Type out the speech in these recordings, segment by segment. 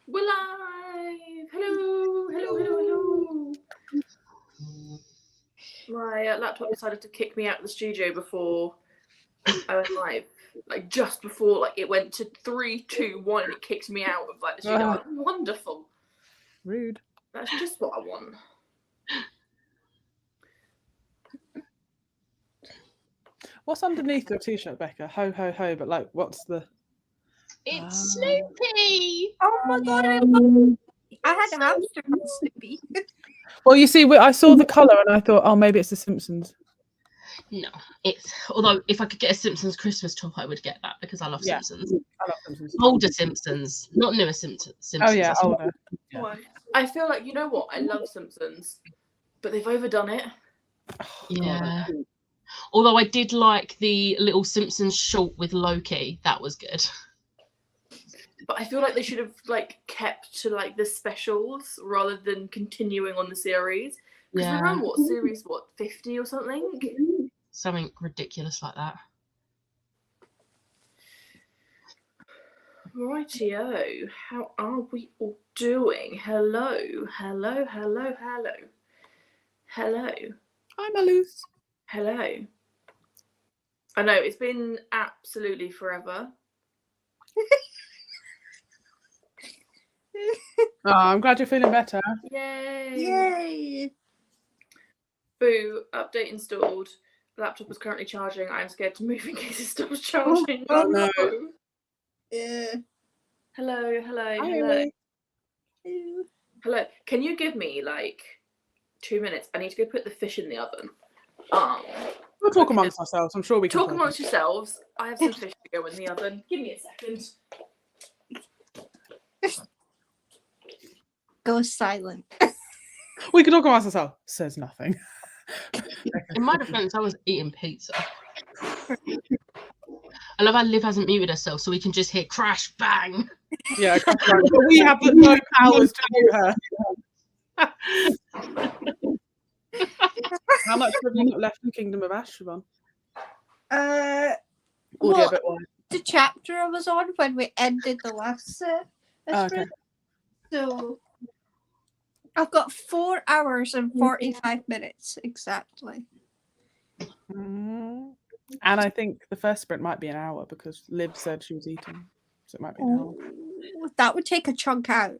We're live! Hello! Hello, hello, hello! My laptop decided to kick me out of the studio before I went live. Like, just before it went to 3, 2, 1 and it kicked me out of the studio. Wonderful. Rude. That's just what I want. What's underneath your t-shirt, Becca? Ho, ho, ho, but what's the... It's Snoopy! Oh my god, I had a hamster called Snoopy. Well, you see, I saw the colour and I thought, oh, maybe it's The Simpsons. No, it's... Although, if I could get a Simpsons Christmas top, I would get that, because I love Simpsons. I love Simpsons. Older Simpsons, not newer Simpsons. Oh, yeah, older. Yeah. I feel like, you know what? I love Simpsons, but they've overdone it. Oh, yeah. God. Although I did like the little Simpsons short with Loki. That was good. But I feel like they should have kept to the specials rather than continuing on the series. Because we're on series 50 or something? Something ridiculous like that. Rightio. How are we all doing? Hello. Hello, hello, hello. Hello. Hi, Malus. Hello. I know, it's been absolutely forever. Oh, I'm glad you're feeling better. Yay! Yay! Boo, update installed. Laptop is currently charging. I'm scared to move in case it stops charging. Oh, no. Yeah. Hello, hello, Hi, hello. Ew. Hello. Can you give me 2 minutes? I need to go put the fish in the oven. We'll talk amongst ourselves. I'm sure we can talk amongst yourselves. I have some fish to go in the oven. Give me a second. Go silent. We can talk amongst ourselves. Says nothing. In my defense, I was eating pizza. I love how Liv hasn't muted herself, so we can just hear crash, bang. Yeah, crash, bang. But we have no powers to mute her. How much have you got left in Kingdom of Ash, Siobhan? Well, bit wide. the chapter I was on when we ended the last Okay. So I've got 4 hours and 45 minutes exactly. And I think the first sprint might be an hour because Liv said she was eating, so it might be an hour. That would take a chunk out.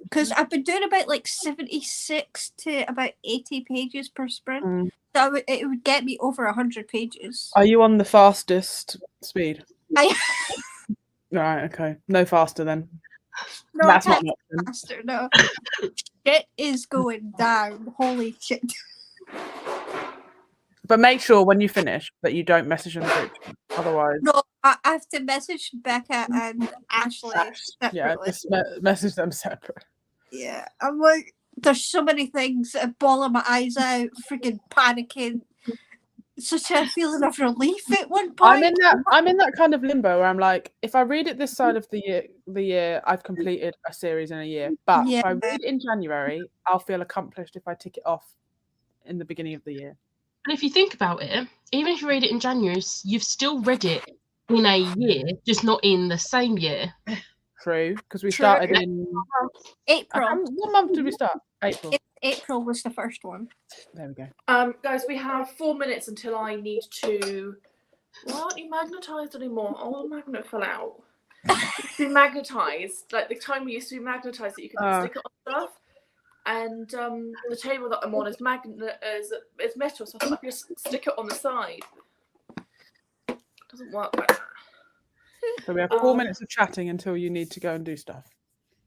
Because I've been doing about 76 to about 80 pages per sprint. So it would get me over 100 pages. Are you on the fastest speed? I Right, okay. No faster then. No, That's not I an can't option. faster, no. Shit is going down. Holy shit. But make sure when you finish that you don't message in the group. Otherwise... No, I have to message Becca and Ashley separately. Yeah, just message them separate. Yeah, I'm like, there's so many things, bawling my eyes out, freaking panicking. Such a feeling of relief at one point. I'm in that kind of limbo where I'm like, if I read it this side of the year, I've completed a series in a year. But if I read it in January, I'll feel accomplished if I tick it off in the beginning of the year. And if you think about it, even if you read it in January, you've still read it in a year, just not in the same year. True, because we started in April. What month did we start? April. April was the first one. There we go. Guys, we have 4 minutes until I need to. Why aren't you magnetized anymore? Oh, the magnet fell out. Be magnetized, like the time we used to be magnetized that you could stick it on stuff. And the table that I'm on is metal, so I thought I'd just stick it on the side. It doesn't work like that. So we have 4 minutes of chatting until you need to go and do stuff.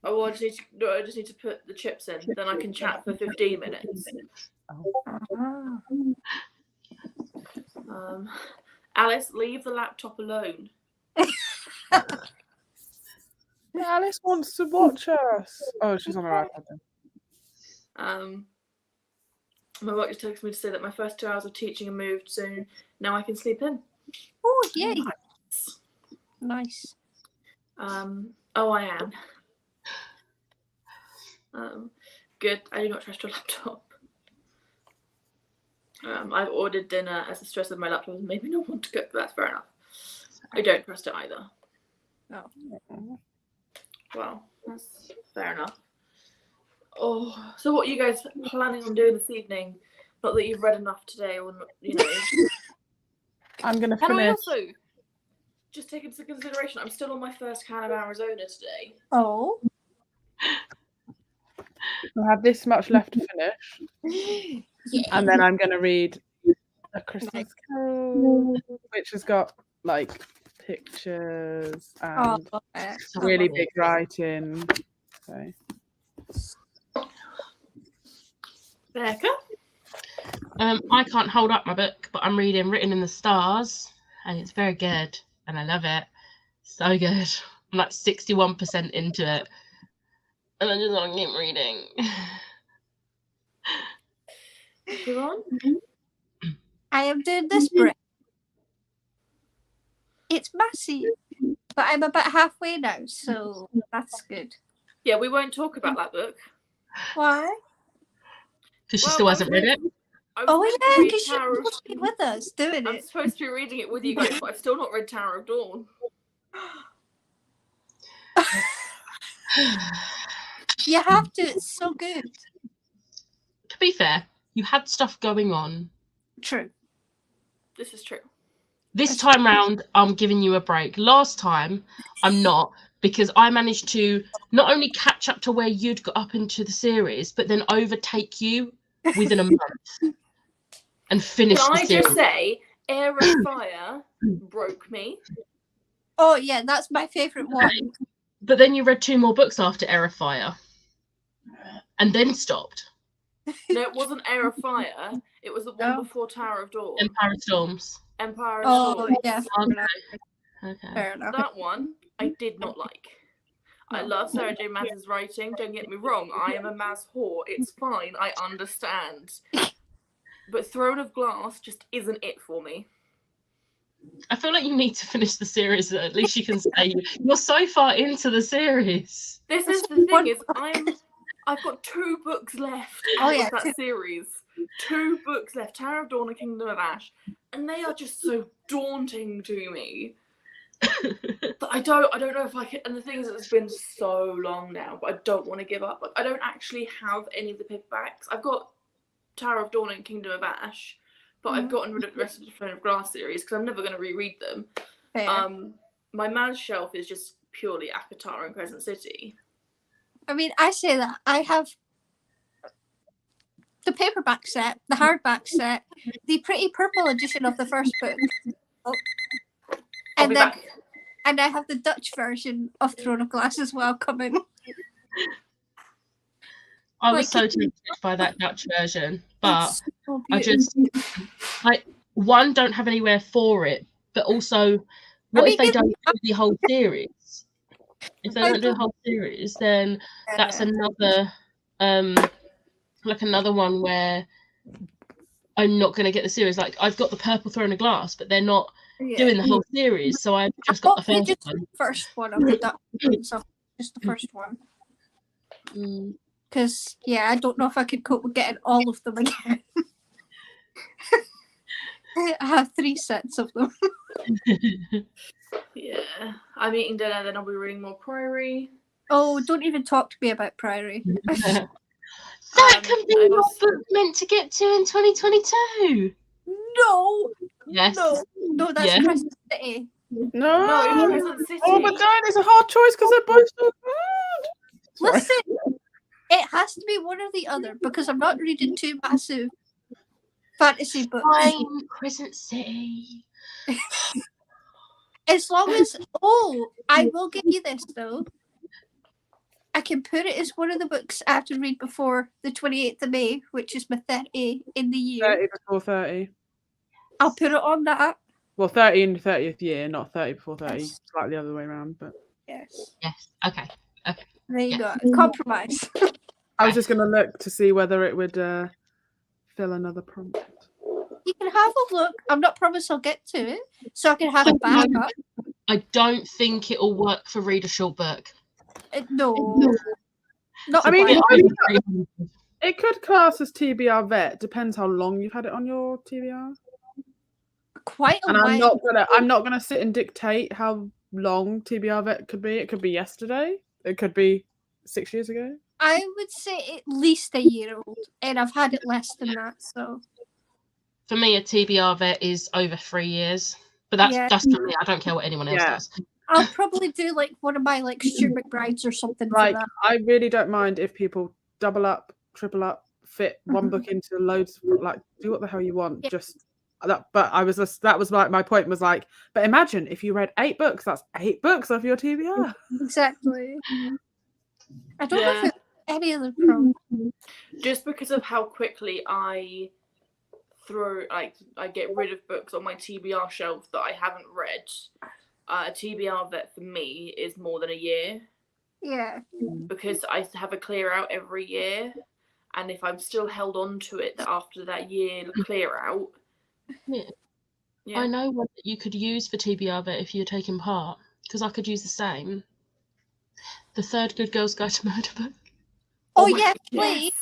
Oh, I just need to put the chips in. Then I can chat for 15 minutes. Alice, leave the laptop alone. Alice wants to watch us. Oh, she's on her iPad then. My work just texted me to say that my first 2 hours of teaching are moved soon. Now I can sleep in. Oh, yay. Nice. Oh, I am. Good. I do not trust your laptop. I've ordered dinner as the stress of my laptop has made me not want to cook. That's fair enough. I don't trust it either. Well, that's fair enough. Oh, so what are you guys planning on doing this evening? Not that you've read enough today, or you know. I'm gonna And I finish. also just take into consideration I'm still on my first can of Arizona today. Oh. I have this much left to finish, and then I'm gonna read A Christmas Carol, which has got like pictures and really big writing. So. Becca? I can't hold up my book, but I'm reading Written in the Stars, and it's very good, and I love it. So good. I'm like 61% into it, and I just want to keep reading. Go on. I am doing this book. It's massive, but I'm about halfway now, so that's good. Yeah, we won't talk about that book. Why? Because she still hasn't read it. Oh yeah, because you're with us doing I'm it. supposed to be reading it with you guys, but I've still not read Tower of Dawn. You have to. It's so good. To be fair, you had stuff going on. True. This is true. This time round, I'm giving you a break. Last time, I'm not, because I managed to not only catch up to where you'd got up into the series, but then overtake you within a month and finish Can the I series. just say, Air of Fire broke me. Oh yeah, that's my favourite one. But then you read 2 more books after Air of Fire and then stopped. No, it wasn't Air of Fire. It was the one before Tower of Dawn. Empire of Storms. Empire of Oh Storms. yeah, Okay. fair enough. That one I did not like. I love Sarah J. Maas's writing. Don't get me wrong. I am a Maas whore. It's fine. I understand. But Throne of Glass just isn't it for me. I feel like you need to finish the series. So at least you can say you're so far into the series. This is the thing is I've got 2 books left of that series. 2 books left. Tower of Dawn and Kingdom of Ash. And they are just so daunting to me. But I don't know if I can. And the thing is, it's been so long now, but I don't want to give up. Like, I don't actually have any of the paperbacks. I've got Tower of Dawn and Kingdom of Ash, but I've gotten rid of the rest of the Throne of Glass series because I'm never going to reread them. My Maas shelf is just purely Akatar and Crescent City. I mean, I say that I have the paperback set, the hardback set, the pretty purple edition of the first book. I'll be back. And I have the Dutch version of Throne of Glass as well coming. I was so tempted by that Dutch version, but so I just one, don't have anywhere for it, but also what if they don't do the whole series? If they don't do the whole series, then that's another like another one where I'm not going to get the series. Like I've got the Purple Throne of Glass, but they're not doing the whole series, so I've just got the first one. Of the Dutch one, so just the first one. Because I don't know if I could cope with getting all of them again. I have 3 sets of them. Yeah, I'm eating dinner, then I'll be reading more Priory. Oh, don't even talk to me about Priory. That can be what book meant to get to in 2022. No. Yes. No, that's Crescent City. No, Crescent City. Oh my god, it's a hard choice because they're both so good. Listen, it has to be one or the other because I'm not reading 2 massive fantasy books. Fine, Crescent City. As long as, I will give you this though. I can put it as one of the books I have to read before the 28th of May, which is my 30 in the year. 30 before 30. I'll put it on that. Well, 30 in the 30th year, not 30 before 30. Yes. Slightly the other way around, but Yes. Okay. There you go. Compromise. I was just going to look to see whether it would fill another prompt. You can have a look. I'm not promised I'll get to it, so I can have a backup. I don't think it'll work for Read a Short Book. No. Not I mean, quite. it could class as TBR vet. Depends how long you've had it on your TBR. Quite a And while. I'm not gonna sit and dictate how long TBR vet could be. It could be yesterday. It could be 6 years ago. I would say at least a year old, and I've had it less than that. So For me, a TBR vet is over 3 years. But that's for me. I don't care what anyone else Yeah. does. I'll probably do like one of my like Stuart McBrides or something Like, for that. I really don't mind if people double up, triple up, fit one book into loads. Like, do what the hell you want. Yeah. Just that. But that was like my point was like. But imagine if you read 8 books. That's 8 books of your TBR. Exactly. I don't know Yeah. if it's any other problem. Just because of how quickly I get rid of books on my TBR shelf that I haven't read. A TBR vet for me is more than a year Yeah. because I have a clear out every year, and if I'm still held on to it after that year clear out, I know one that you could use for TBR vet if you're taking part, because I could use the same. The Third Good Girl's Guide to Murder book. Oh, my yes, God, please.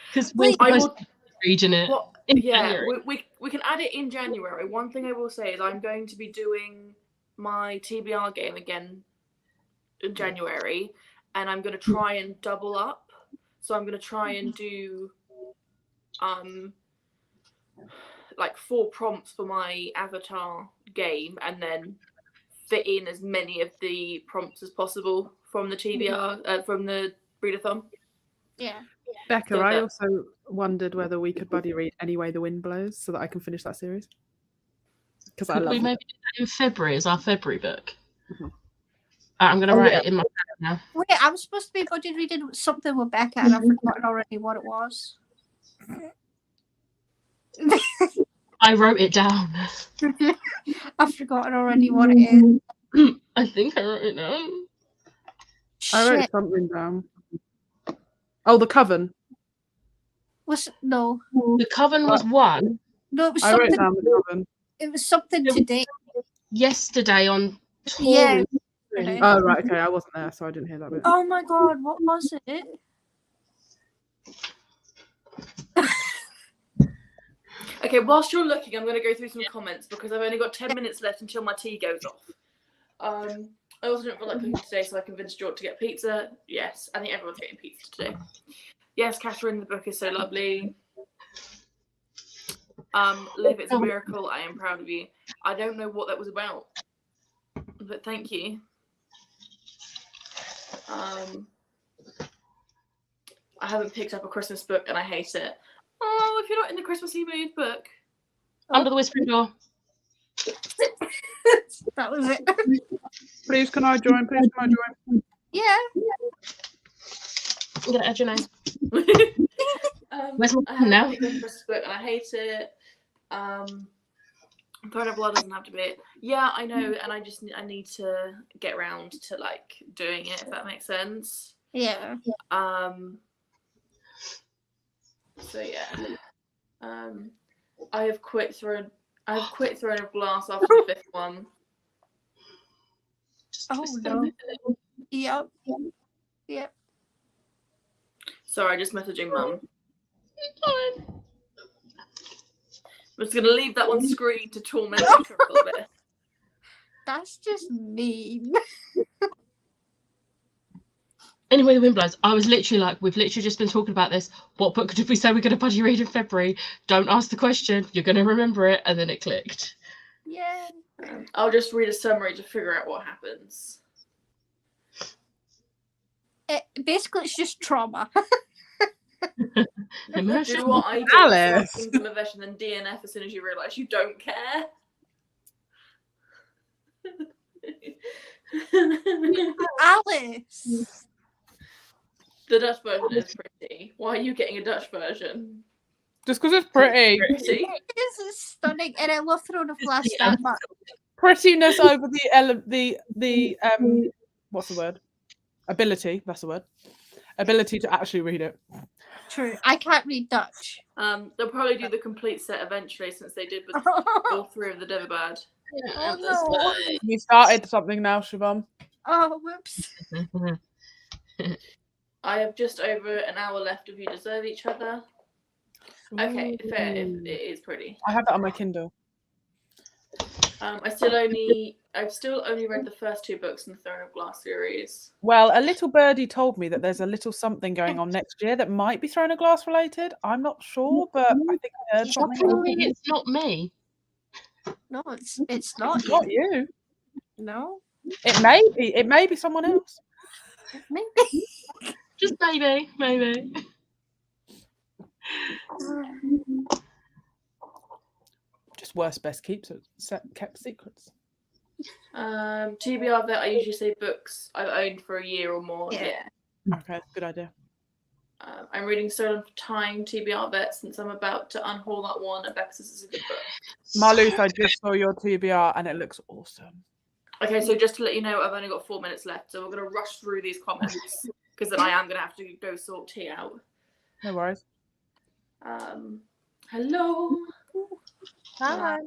Because we're I supposed will. to be reading it. What, in yeah, January. we can add it in January. One thing I will say is I'm going to be doing my TBR game again in January, and I'm going to try and double up. So I'm going to try and do like 4 prompts for my Avatar game, and then fit in as many of the prompts as possible from the TBR from the readathon. Yeah. Becca, So I that- also wondered whether we could buddy read Any Way the Wind Blows so that I can finish that series. Because I Could love we it. maybe do that in February as our February book? Mhm. I'm going to write it in my plan now. Wait, I'm supposed to be buddy reading something with Becca, and I've forgotten already what it was. I wrote it down. I've forgotten already what it is. I think I wrote it down. I wrote Shit. something down. Oh, The Coven. No, The Coven was one it was I wrote something. down The Coven. It was something today. yesterday on tour. Yeah. Okay. Oh, right, okay. I wasn't there, so I didn't hear that bit. Oh my god, what was it? Okay, whilst you're looking, I'm going to go through some comments because I've only got 10 minutes left until my tea goes off. I also don't feel like cooking today, so I convinced George to get pizza. Yes, I think everyone's getting pizza today. Yes, Catherine, the book is so lovely. Liv, it's a miracle. I am proud of you. I don't know what that was about, but thank you. I haven't picked up a Christmas book and I hate it. Oh, if you're not in the Christmassy mood, book. Under the Whispering Door. That was it. Please, can I join? Please, can I join? Yeah. I'm going to add your name. Where's my I pen haven't now? picked up a Christmas book and I hate it. Throne of Blood doesn't have to be it. Yeah, I know, and I need to get around to like doing it, if that makes sense. Yeah. So yeah. I have quit Throne of Glass after the 5th one. Just Oh, twist no. them. Yep. Yep. Sorry, just messaging Mum. I'm just gonna leave that on screen to torment her a little bit. That's just mean. Anyway, The Wind Blows. I was literally like, we've literally just been talking about this. What book did we say we're going to buddy read in February? Don't ask the question. You're going to remember it. And then it clicked. Yeah. I'll just read a summary to figure out what happens. Basically, it's just trauma. Do you know what I did? Alice. Kingdom of Ash and then DNF as soon as you realise you don't care. Alice. The Dutch version is pretty. Why are you getting a Dutch version? Just because it's pretty. Pretty. This is stunning, and I love Throne of Glass the that much. Prettiness over the what's the word? Ability. That's the word. Ability to actually read it. True. I can't read Dutch. They'll probably do the complete set eventually, since they did with all 3 of the Deverbad. Oh, no. You started something now, Siobhan. Oh, whoops. I have just over an hour left of You Deserve Each Other. Okay, fair. It is pretty. I have that on my Kindle. I still only I've still only read the first 2 books in the Throne of Glass series. Well, a little birdie told me that there's a little something going on next year that might be Throne of Glass related. I'm not sure, but I think I heard Stop something. telling me it's not me. No, it's not It's you. not you. No, It may be. It may be someone else. maybe. Just maybe. Just worst best kept secrets. TBR that I usually say books I've owned for a year or more. Yeah. Okay, good idea. I'm reading Stolen Time TBR vet since I'm about to unhaul that one, and Becca says it's a good book. Marluth, I just saw your TBR and it looks awesome. Okay, so just to let you know, I've only got 4 minutes left, so we're going to rush through these comments because then I am going to have to go sort tea out. No worries. Hello. Hi.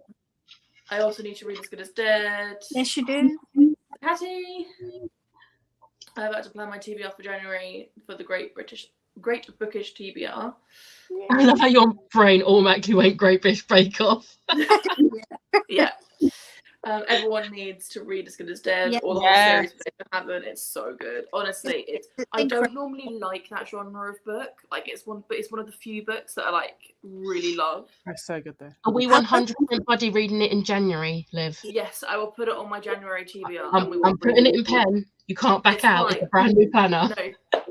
I also need to read As Good as Dead. Yes, you do. Patty. I'm about to plan my TBR for January for the Great Bookish TBR. I love how your brain automatically went Great British Bake Off. Yeah. Everyone needs to read As Good as Dead or the whole Yes. series, but if they haven't, it's so good. Honestly, I don't normally like that genre of book. Like it's one of the few books that I like really love. That's so good though. Are we 100% buddy reading it in January, Liv? Yes, I will put it on my January TBR. I'm putting it in pen. You can't back It's out. fine. It's a brand new planner.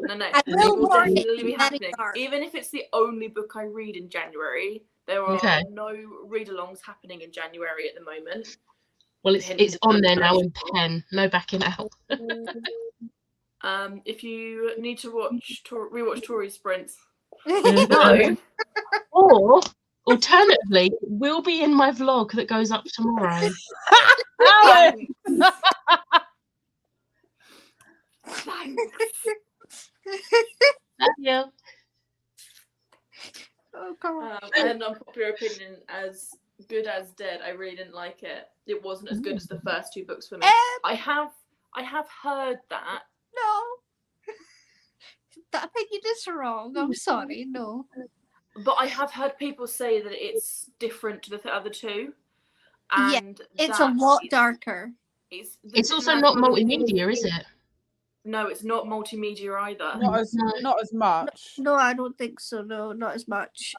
No. I will It will warn you, definitely be that is happening. dark. Even if it's the only book I read in January, there are Okay. no read-alongs happening in January at the moment. Well, it's on there now in pen. No backing out. If you need to rewatch Tory Sprints, No. Or alternatively, it will be in my vlog that goes up tomorrow. Thanks. Love you. Oh, God. An unpopular opinion, As Good as Dead, I really didn't like it. It wasn't as good as the first 2 books for me. I have heard that. No. That opinion is wrong. I'm sorry. No. But I have heard people say that it's different to the other 2. Yeah, And It's a lot darker. It's also not multimedia, is it? No, it's not multimedia either. Not as much. No, I don't think so. No, not as much.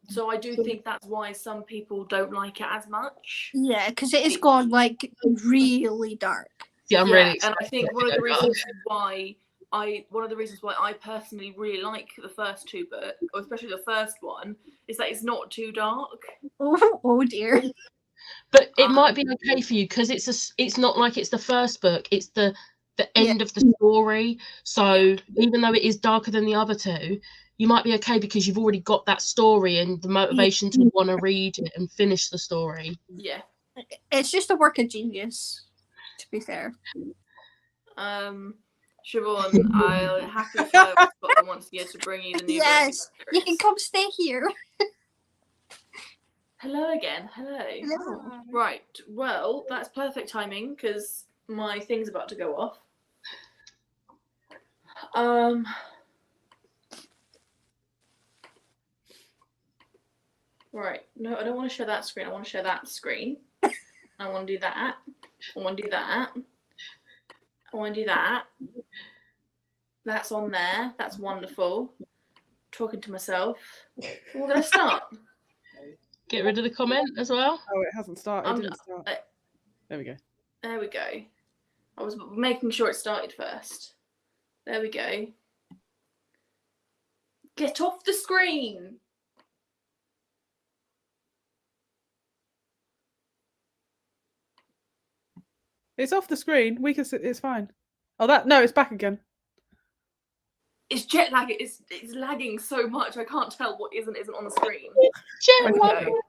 So I do think that's why some people don't like it as much. Yeah, because it is gone like really dark. Yeah, I'm really and I think excited one of to the go reasons why I personally really like the first 2 books, or especially the first one, is that it's not too dark. Oh dear. But it might be okay for you because it's not like it's the first book. It's the end of the story. So even though it is darker than the other 2, you might be okay because you've already got that story and the motivation to want to read it and finish the story. Yeah. It's just a work of genius, to be fair. Siobhan, I'll happily fly to Scotland once a year to bring you the new Yes, book. you can come stay here. Hello again. Hello. Right. Well, that's perfect timing because my thing's about to go off. Right. No, I don't want to share that screen. I want to share that screen. I want to do that. I want to do that. I want to do that. That's on there. That's wonderful. Talking to myself. We're going to start. Get rid of the comment as well. Oh, it hasn't started. It didn't start. There we go. There we go. I was making sure it started first. There we go. Get off the screen. It's off the screen. We can. It's fine. Oh, no, it's back again. It's jet lagging. It's lagging so much. I can't tell what isn't on the screen. Jet There we go.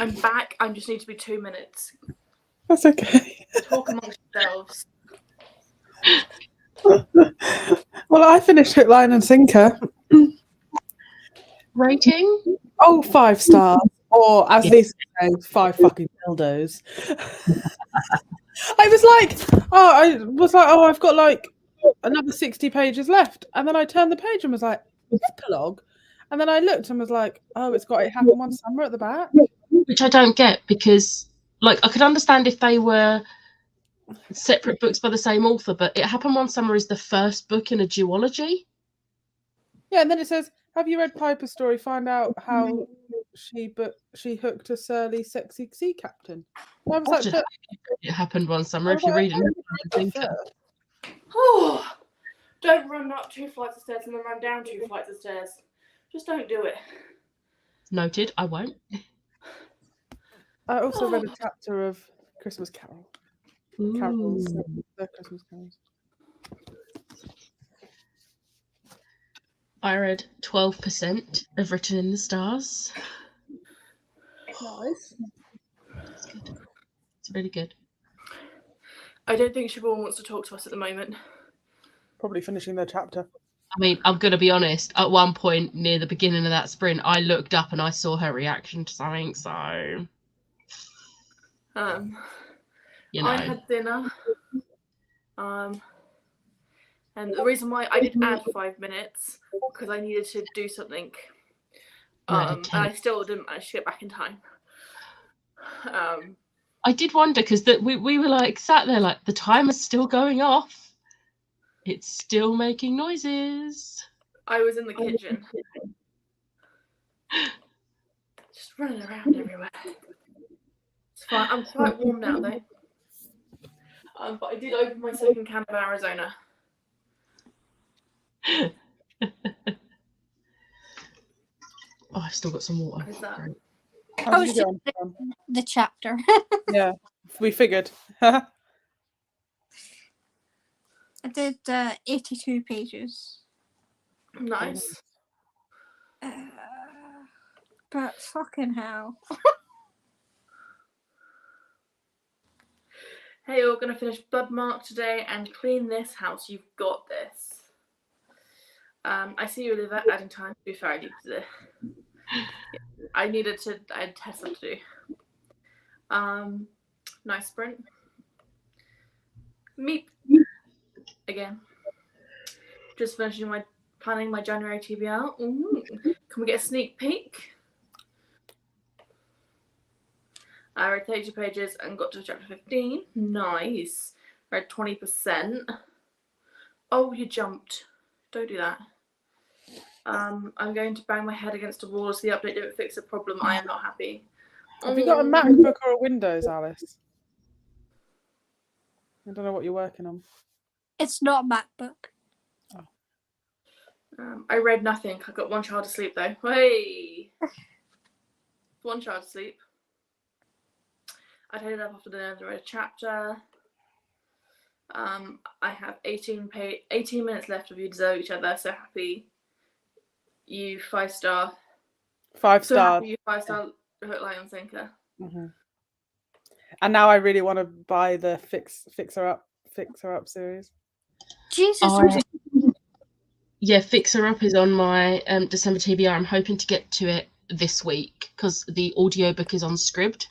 I'm back. I just need to be 2 minutes. That's okay. Talk amongst yourselves. Well, I finished Hook, Line and Sinker. Rating? Oh, 5 stars. Or, as Lisa says, 5 fucking dildos. I was like, I've got like another 60 pages left. And then I turned the page and was like, epilogue. And then I looked and was like, oh, it's got It Happened One Summer at the back. Which I don't get, because like I could understand if they were separate books by the same author, but It Happened One Summer is the first book in a duology. Yeah, and then it says, have you read Piper's story? Find out how she hooked a surly, sexy sea captain. And I was like, but It Happened One Summer. If you read it, Oh, don't run up 2 flights of stairs and then run down 2 flights of stairs. Just don't do it. Noted. I won't. I also read a chapter of Christmas Carol. Carols, Ooh. the Christmas carols. I read 12% of Written in the Stars. Nice. It's good. It's really good. I don't think Siobhan wants to talk to us at the moment. Probably finishing their chapter. I mean, I'm going to be honest. At one point near the beginning of that sprint, I looked up and I saw her reaction to something. So, you know. I had dinner. And the reason why I did add 5 minutes because I needed to do something. And I still didn't manage to get back in time. I did wonder because we were like sat there like the timer's still going off. It's still making noises. I was in the kitchen. Just running around everywhere. It's fine. I'm quite warm now though. But I did open my second can of Arizona. Oh, I've still got some water. What is that? How did you get on? The chapter. Yeah, we figured. I did 82 pages. Nice. But fucking hell. Hey, we're going to finish Budmark today and clean this house. You've got this. I see you, Oliver, adding time. To be fair, I had tests to do. Nice sprint. Meep. Again. Just planning my January TBR. Ooh. Can we get a sneak peek? I read 32 pages and got to chapter 15. Nice. Read 20%. Oh, you jumped. Don't do that. I'm going to bang my head against a wall as the update didn't fix the problem. I am not happy. Have you got a MacBook or a Windows, Alice? I don't know what you're working on. It's not a MacBook. I read nothing. I got one child asleep though. Hey, one child asleep. I headed up after dinner and read a chapter. I have 18 minutes left of You Deserve Each Other. So happy you 5-star. 5 So stars. happy you 5-star Hook, Line and Sinker. Mm-hmm. And now I really want to buy the Fixer Up series. Jesus. Yeah, Fixer Up is on my December TBR. I'm hoping to get to it this week because the audiobook is on Scribd.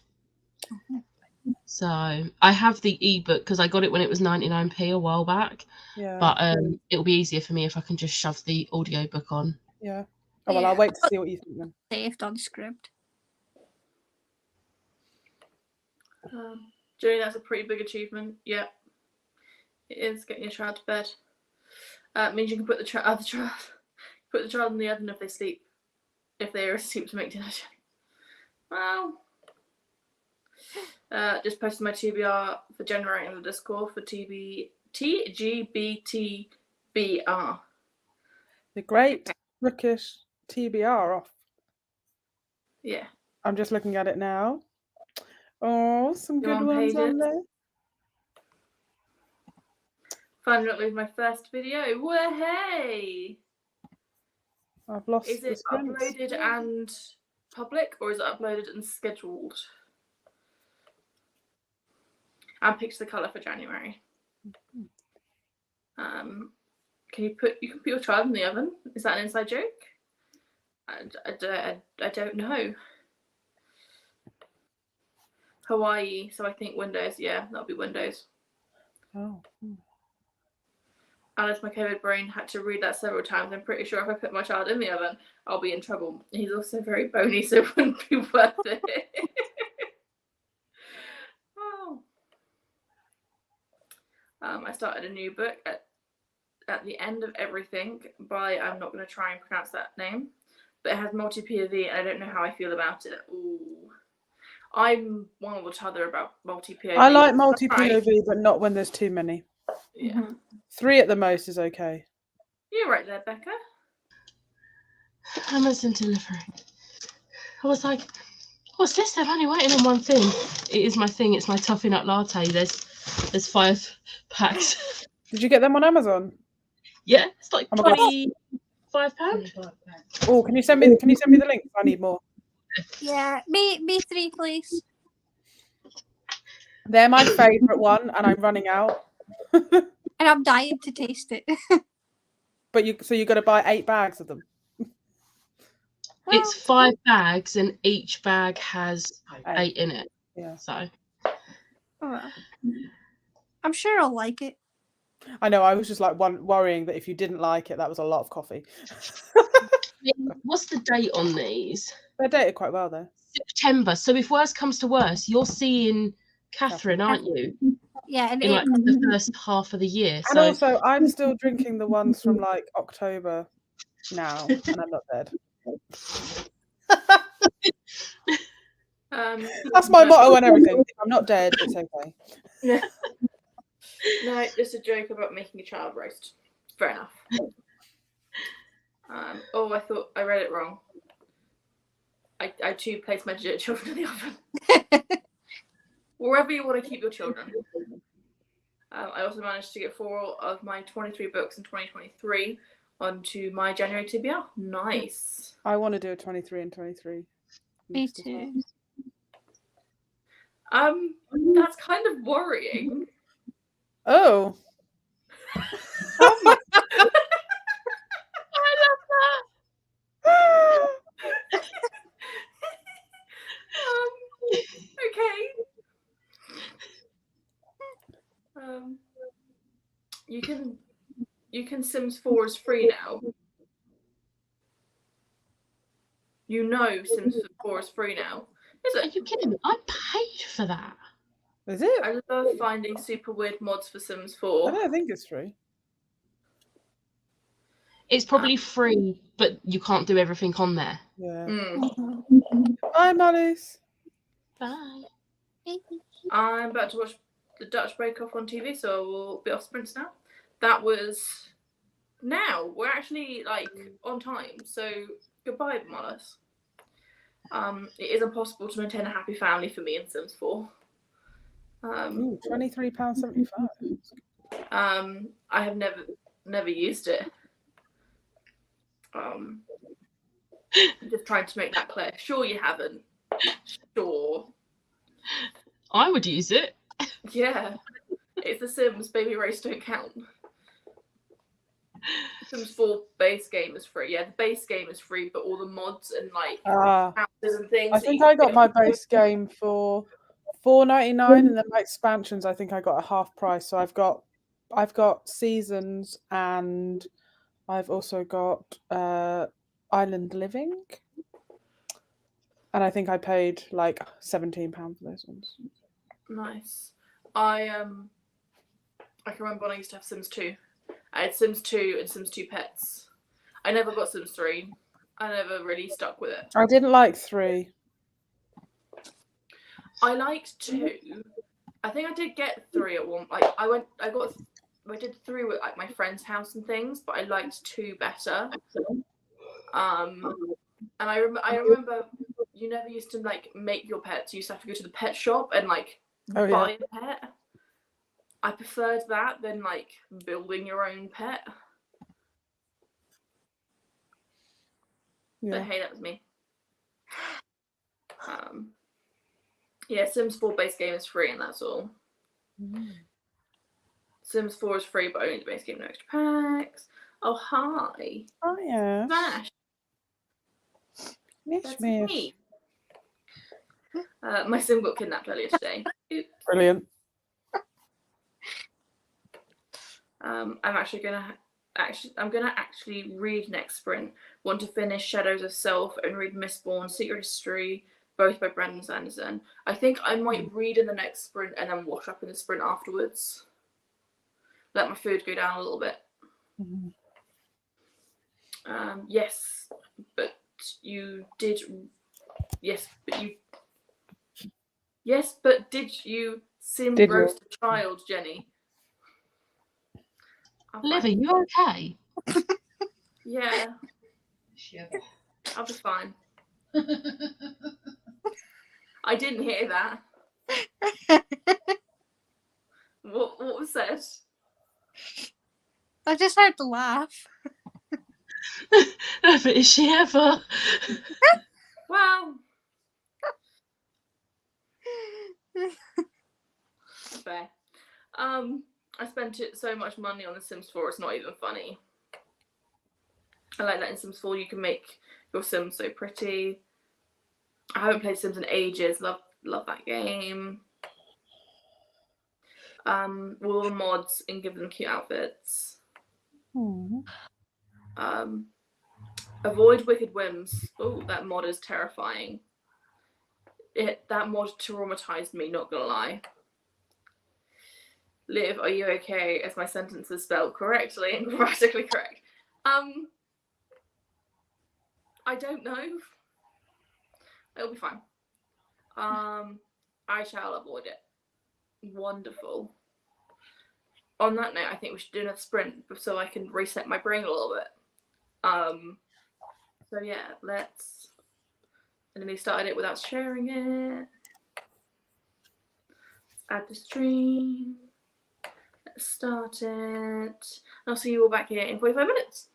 So I have the ebook because I got it when it was 99p a while back. Yeah. But it'll be easier for me if I can just shove the audiobook on. Yeah. Oh, well, I'll wait to see what you think then. Saved on Scribd. Jenny, that's a pretty big achievement. Yeah. It is getting your child to bed. It means you can put the child in the oven if they sleep. If they are asleep to make dinner. Well, just posted my TBR for generating the Discord for TGBTBR. The Great British TBR off. Yeah. I'm just looking at it now. Oh, some good ones on there. Finally uploaded my first video. Hey! I've lost. Is it uploaded and public or is it uploaded and scheduled? And picked the colour for January. Can you put your child in the oven? Is that an inside joke? I don't know. Hawaii, so I think Windows. Yeah, that'll be Windows. Oh. Alice, my COVID brain had to read that several times. I'm pretty sure if I put my child in the oven, I'll be in trouble. He's also very bony, so it wouldn't be worth it. Oh. I started a new book at the end of everything by, I'm not going to try and pronounce that name, but it has multi-POV and I don't know how I feel about it. Ooh. I'm one or the other about multi-POV. I like multi-POV, but not when there's too many. Yeah. 3 at the most is okay. You're right there, Becca. Amazon delivery. I was like, what's this? I'm only waiting on one thing. It is my thing. It's my Toffee Nut Latte. There's 5 packs. Did you get them on Amazon? Yeah, it's like Oh my God. £25. Oh, can you send me the link? I need more. Yeah, me 3, please. They're my favourite one, and I'm running out. And I'm dying to taste it. But you got to buy 8 bags of them. It's 5 bags, and each bag has 8 in it. Yeah. So. Oh, I'm sure I'll like it. I know. I was just like worrying that if you didn't like it, that was a lot of coffee. What's the date on these? They're dated quite well, though. September. So if worse comes to worse, you're seeing Catherine, aren't you? Yeah, and In like the first half of the year. And also, I'm still drinking the ones from like October now, and I'm not dead. That's my motto and everything. If I'm not dead, it's okay. Yeah. No, just a joke about making a child roast. Fair enough. I thought I read it wrong. I too place my children in the oven. Wherever you want to keep your children. I also managed to get 4 of my 23 books in 2023 onto my January TBR. Nice. I want to do a 23 and 23. Me too. That's kind of worrying. Oh. I love that. Okay. You can Sims 4 is free now. You know Sims 4 is free now. Is Are it? you kidding me? I paid for that. Is it? I love finding super weird mods for Sims 4. I don't think it's free. It's probably free, but you can't do everything on there. Yeah. Mm. Bye, Molly's. Bye. I'm about to watch the Dutch Break Off on TV, so we'll be off sprints now. That was now. We're actually like on time, so goodbye, Mollis. It is impossible to maintain a happy family for me in Sims 4. £23.75. I have never used it. Just trying to make that clear. Sure, you haven't. Sure. I would use it. Yeah. It's The Sims. Baby race don't count. Sims 4 base game is free. Yeah, the base game is free, but all the mods and like houses and things. I think I got my base game for $4.99, and then my expansions I think I got a half price. So I've got seasons, and I've also got Island Living, and I think I paid like £17 for those ones. Nice. I can remember when I used to have Sims 2. I had Sims 2 and Sims 2 Pets. I never got Sims 3. I never really stuck with it. I didn't like 3. I liked 2. I think I did get 3 at one. Like I did 3 with like my friend's house and things, but I liked 2 better. And I remember you never used to like make your pets. You used to have to go to the pet shop and like buy a pet. I preferred that than like building your own pet. Yeah. But hey, that was me. Yeah, Sims 4 base game is free, and that's all. Sims 4 is free, but only the base game, no extra packs. Oh, hi. Oh yeah. Smash. Yes, That's miss. me. My sim got kidnapped earlier today. Oops. Brilliant. I'm gonna actually read next sprint. Want to finish Shadows of Self and read Mistborn, Secret History, both by Brandon Sanderson. I think I might read in the next sprint and then wash up in the sprint afterwards. Let my food go down a little bit. Yes, but you did. Yes, but did you sim Did you? roast a child, Jenny? I'm Liv, are fine. you okay? Yeah, I'll be fine. I didn't hear that. What was said? I just had to laugh. No, but is she ever? Well, fair. I spent so much money on The Sims 4, it's not even funny. I like that in Sims 4 you can make your Sims so pretty. I haven't played Sims in ages. Love that game. All the mods and give them cute outfits. Avoid wicked whims. Oh, that mod is terrifying. That mod traumatized me, not gonna lie. Liv, are you okay? As my sentence is spelled correctly and grammatically correct. I don't know. It'll be fine. I shall avoid it. Wonderful. On that note, I think we should do another sprint so I can reset my brain a little bit. So yeah, let's. And then we started it without sharing it. Let's add the stream. Let's start it. I'll see you all back here in 45 minutes.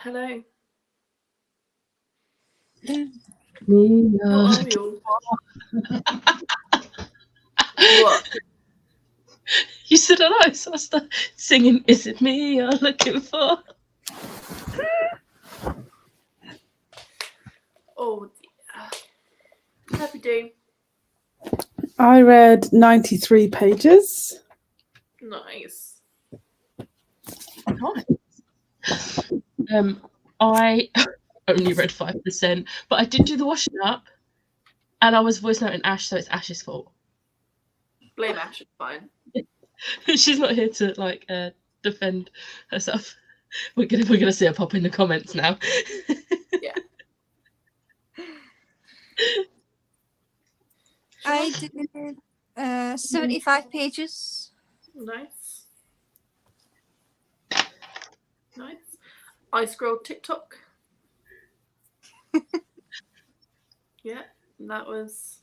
Hello. Me, How are you? What? You said hello, so I started singing. Is it me you're looking for? Oh dear. Happy day. I read 93 pages. Nice. I only read 5%, but I did do the washing up, and I was voice noting Ash, so it's Ash's fault. Blame Ash, it's fine. She's not here to like defend herself. We're gonna see her pop in the comments now. Yeah. I did 75 pages. Nice. Nice. I scrolled TikTok. Yeah, that was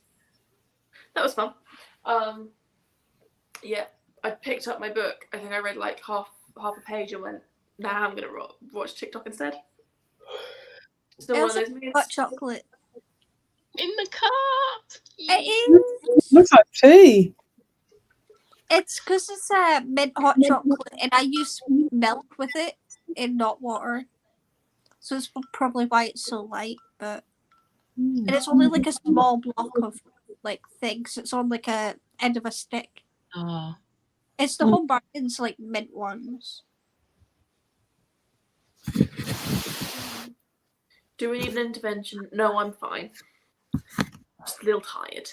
fun. Yeah, I picked up my book. I think I read like half a page and went, nah, I'm gonna watch TikTok instead. Still one of those moods. Hot chocolate. In the cup. It is. Looks like tea. It's because it's a mint hot chocolate, and I use milk with it and not water. So it's probably why it's so light. But and it's only like a small block of like things. It's on like a end of a stick. Ah. It's the Home Bargains like mint ones. Do we need an intervention? No, I'm fine. Just a little tired.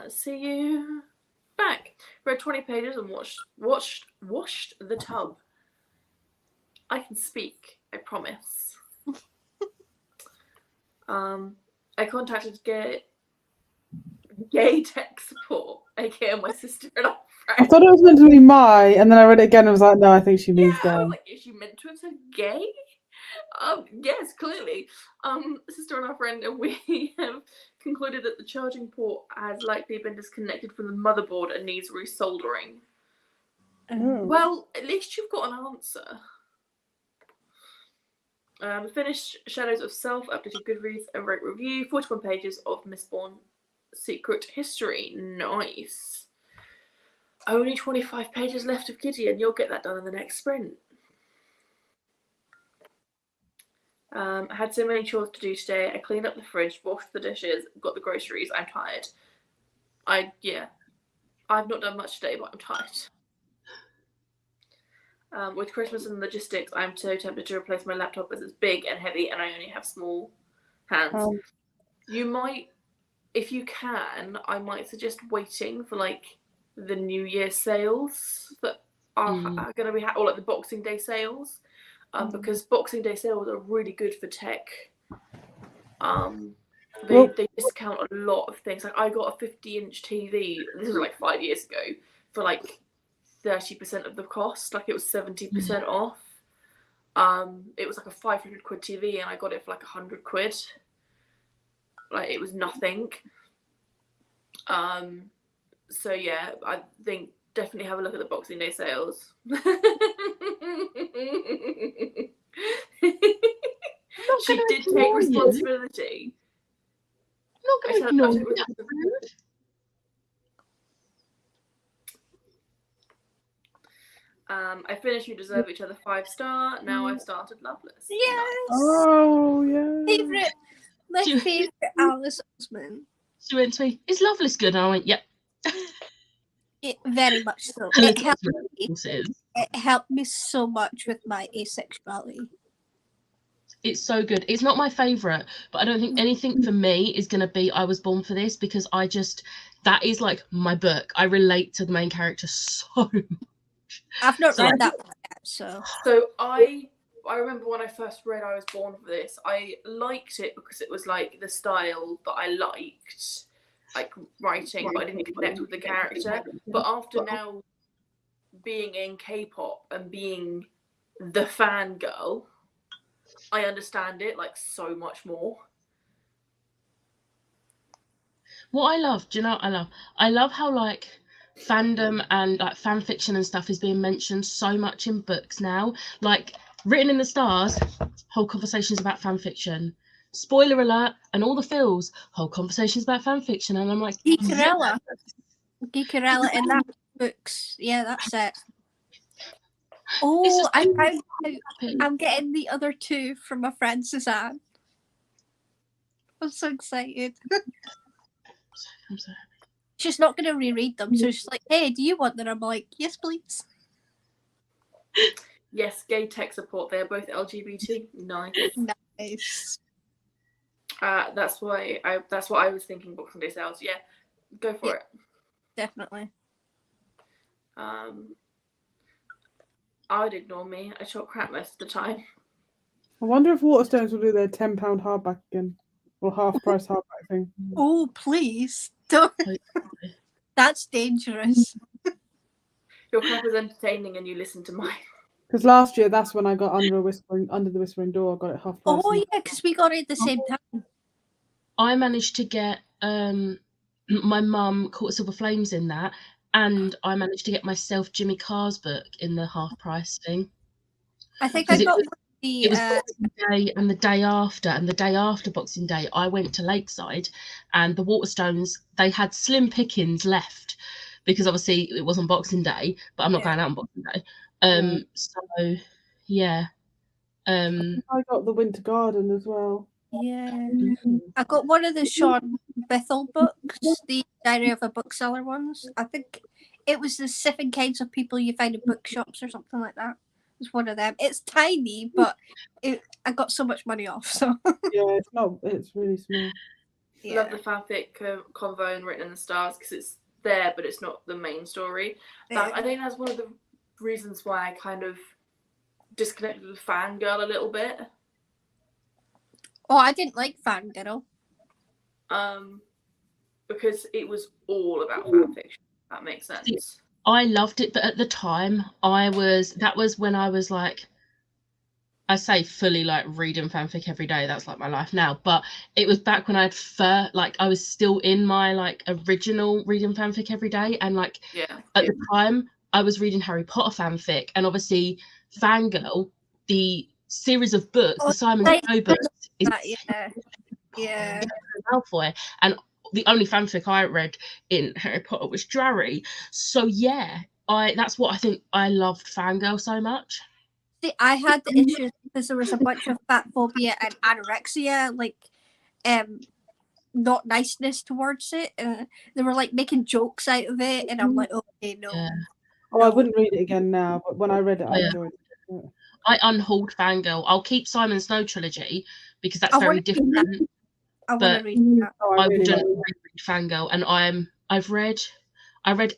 See you back. Read 20 pages and washed the tub. I can speak, I promise. I contacted gay tech support, aka my sister and our I friend. thought it was meant to be my, and then I read it again and was like, no, I think she means I gay. was like, is she meant to have said gay? Yes, clearly. Sister and our friend, and we have concluded that the charging port has likely been disconnected from the motherboard and needs resoldering. Oh. Well, at least you've got an answer. Finished Shadows of Self, updated Goodreads, and wrote review. 41 pages of Mistborn Secret History. Nice. Only 25 pages left of Gideon. You'll get that done in the next sprint. I had so many chores to do today. I cleaned up the fridge, washed the dishes, got the groceries. I'm tired. I've not done much today, but I'm tired. With Christmas and logistics, I'm so tempted to replace my laptop as it's big and heavy and I only have small hands. You might, if you can, I might suggest waiting for like the New Year sales that are going to be, or like the Boxing Day sales, because Boxing Day sales are really good for tech. They discount a lot of things. Like I got a 50-inch TV. This was like 5 years ago for like 30% of the cost. Like it was 70% off. It was like a 500 quid TV and I got it for like 100 quid. Like it was nothing. So yeah, I think definitely have a look at the Boxing Day sales. She did take responsibility. I'm not going to ignore you. I finished You Deserve Each Other 5-star. Now I've started Loveless. Yes. Oh, yeah. My favorite Alice Osman. She went to me, is Loveless good? And I went, yep. Very much so. And It helped me so much with my asexuality. It's so good. It's not my favourite, but I don't think anything for me is going to be I Was Born for This, because that is like my book. I relate to the main character so much. I've not read that one yet, so. So I remember when I first read I Was Born for This, I liked it because it was like the style that I liked, like writing, but I didn't connect with the character. But after now being in K-pop and being the fangirl, I understand it like so much more. What I love, do you know what I love? I love how like fandom and like fan fiction and stuff is being mentioned so much in books now. Like Written in the Stars, whole conversations about fan fiction. Spoiler alert, and all the fills, whole conversations about fan fiction, and I'm like, Geekerella. Geekerella in that books. Yeah, that's it. Oh, I found out I'm getting the other two from my friend Suzanne. I'm so excited. I'm sorry. She's not going to reread them, so she's like, "Hey, do you want them?" I'm like, "Yes, please." Yes, gay tech support. They're both LGBT. Nice. Nice. That's what I was thinking. Books and Day sales. Yeah, go for it. Definitely. I would ignore me. I talk crap most of the time. I wonder if Waterstones will do their £10 hardback again, or half price hardback thing. Oh, please don't. That's dangerous. Your crap is entertaining, and you listen to mine. Because last year, that's when I got Under the Whispering Door. I got it half price. Oh yeah, because we got it at the same time. I managed to get my mum caught Silver Flames in that, and I managed to get myself Jimmy Carr's book in the half price thing. I think I got it was Boxing Day and the day after Boxing Day I went to Lakeside, and the Waterstones, they had slim pickings left because obviously it wasn't Boxing Day, but I'm not going out on Boxing Day. So yeah. I got The Winter Garden as well. Yeah. I got one of the Sean Bithell books, the Diary of a Bookseller ones. I think it was the 7 Kinds of People You Find in Bookshops or something like that. It's one of them. It's tiny, but I got so much money off. So yeah, it's really small. Yeah. Love the fanfic convo and Written in the Stars because it's there, but it's not the main story. I think that's one of the reasons why I kind of disconnected with Fangirl a little bit. Oh, I didn't like Fangirl. Because it was all about fanfiction. That makes sense. I loved it, but at the time, that was when I was like, I say fully like reading fanfic every day. That's like my life now. But it was back when I was still in my like original reading fanfic every day, and like at the time I was reading Harry Potter fanfic, and obviously Fangirl, the series of books, the Simon Snow books, is Malfoy, and the only fanfic I read in Harry Potter was Drarry. So yeah, that's what I think I loved Fangirl so much. See, I had the issues because there was a bunch of fat phobia and anorexia, like not niceness towards it, and they were like making jokes out of it, and I'm like, okay, no. Yeah. Oh, I wouldn't read it again now, but when I read it, I enjoyed it. Yeah. I unhauled Fangirl. I'll keep Simon Snow trilogy because that's very different. I but read that. I wouldn't read Fangirl, and I read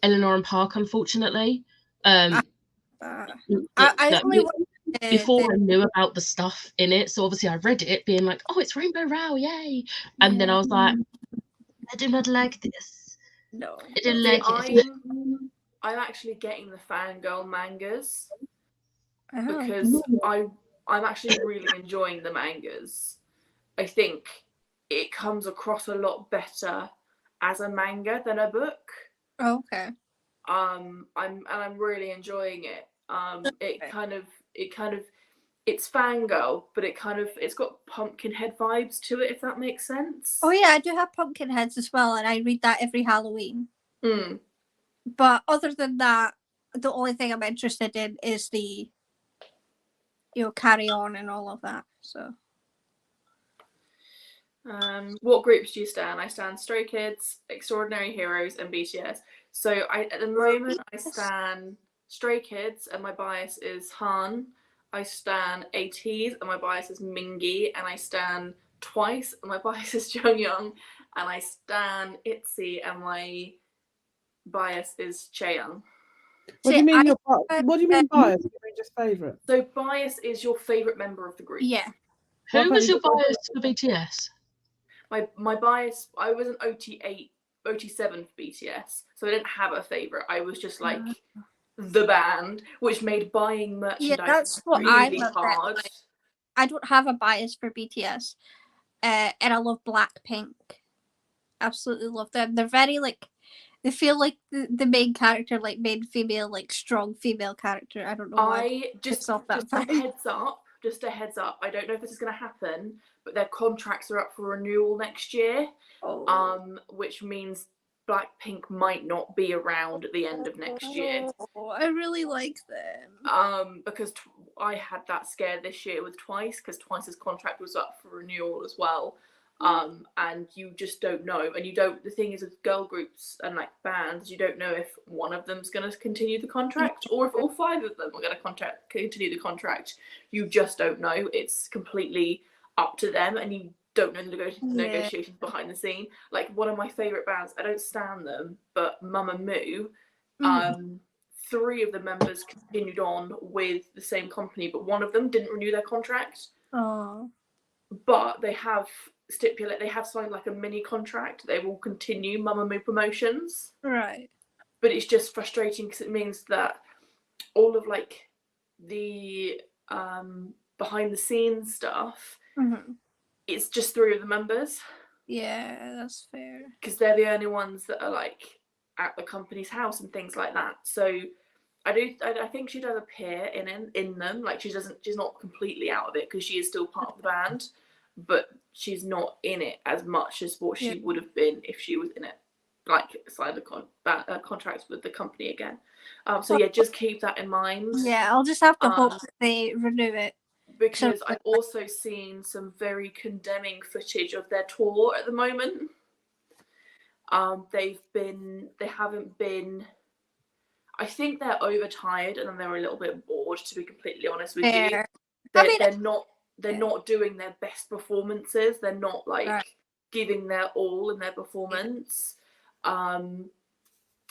Eleanor and Park, unfortunately. I only before I knew about the stuff in it, so obviously I read it being like, oh, it's Rainbow Rowell, yay! And then I was like, I do not like this. No, I don't like it. I'm actually getting the Fangirl mangas Oh. because I'm actually really enjoying the mangas. I think it comes across a lot better as a manga than a book. Oh, okay. I'm really enjoying it. It's Fangirl, but it's got Pumpkinhead vibes to it, if that makes sense. Oh yeah, I do have Pumpkinheads as well, and I read that every Halloween. But other than that, the only thing I'm interested in is the, Carry On and all of that. So. What groups do you stand? I stand Stray Kids, Extraordinary Heroes, and BTS. So at the moment I stand Stray Kids, and my bias is Han. I stan ATEEZ, and my bias is Mingi, and I stan Twice, and my bias is Jonghyun, and I stan ITZY, and my bias is Chaeyoung. What do you mean? What do you mean bias? You mean just favourite? So bias is your favourite member of the group. Yeah. Who was your bias for BTS? My bias, I was an OT8, OT7 for BTS, so I didn't have a favourite. I was just like the band, which made buying merchandise that's what really hard. I don't have a bias for BTS, and I love Blackpink. Absolutely love them. They're very They feel like the main character, like main female, like strong female character. I don't know why. I just off that just a vibe. heads up. Just a heads up. I don't know if this is going to happen, but their contracts are up for renewal next year. Which means Blackpink might not be around at the end of next year. I really like them. Because I had that scare this year with Twice, because Twice's contract was up for renewal as well. And you just don't know. And you don't, the thing is with girl groups and like bands, you don't know if one of them's going to continue the contract or if all 5 of them are going to continue the contract. You just don't know. It's completely up to them, and you don't know the negotiations behind the scene. Like one of my favourite bands, I don't stan them, but Mamamoo, 3 of the members continued on with the same company, but one of them didn't renew their contract. But they have signed like a mini contract. They will continue Mamamoo promotions. Right. But it's just frustrating because it means that all of like the behind the scenes stuff, it's just 3 of the members. Yeah, that's fair. Because they're the only ones that are like at the company's house and things like that. So I think she does appear in them. Like she's not completely out of it because she is still part of the band, but she's not in it as much as what she would have been if she was in it, like signed a contract with the company again. So yeah, just keep that in mind. Yeah, I'll just have to hope that they renew it. Because I've also seen some very condemning footage of their tour at the moment. They haven't been. I think they're overtired and then they're a little bit bored, to be completely honest with you. They're not doing their best performances. They're not like giving their all in their performance.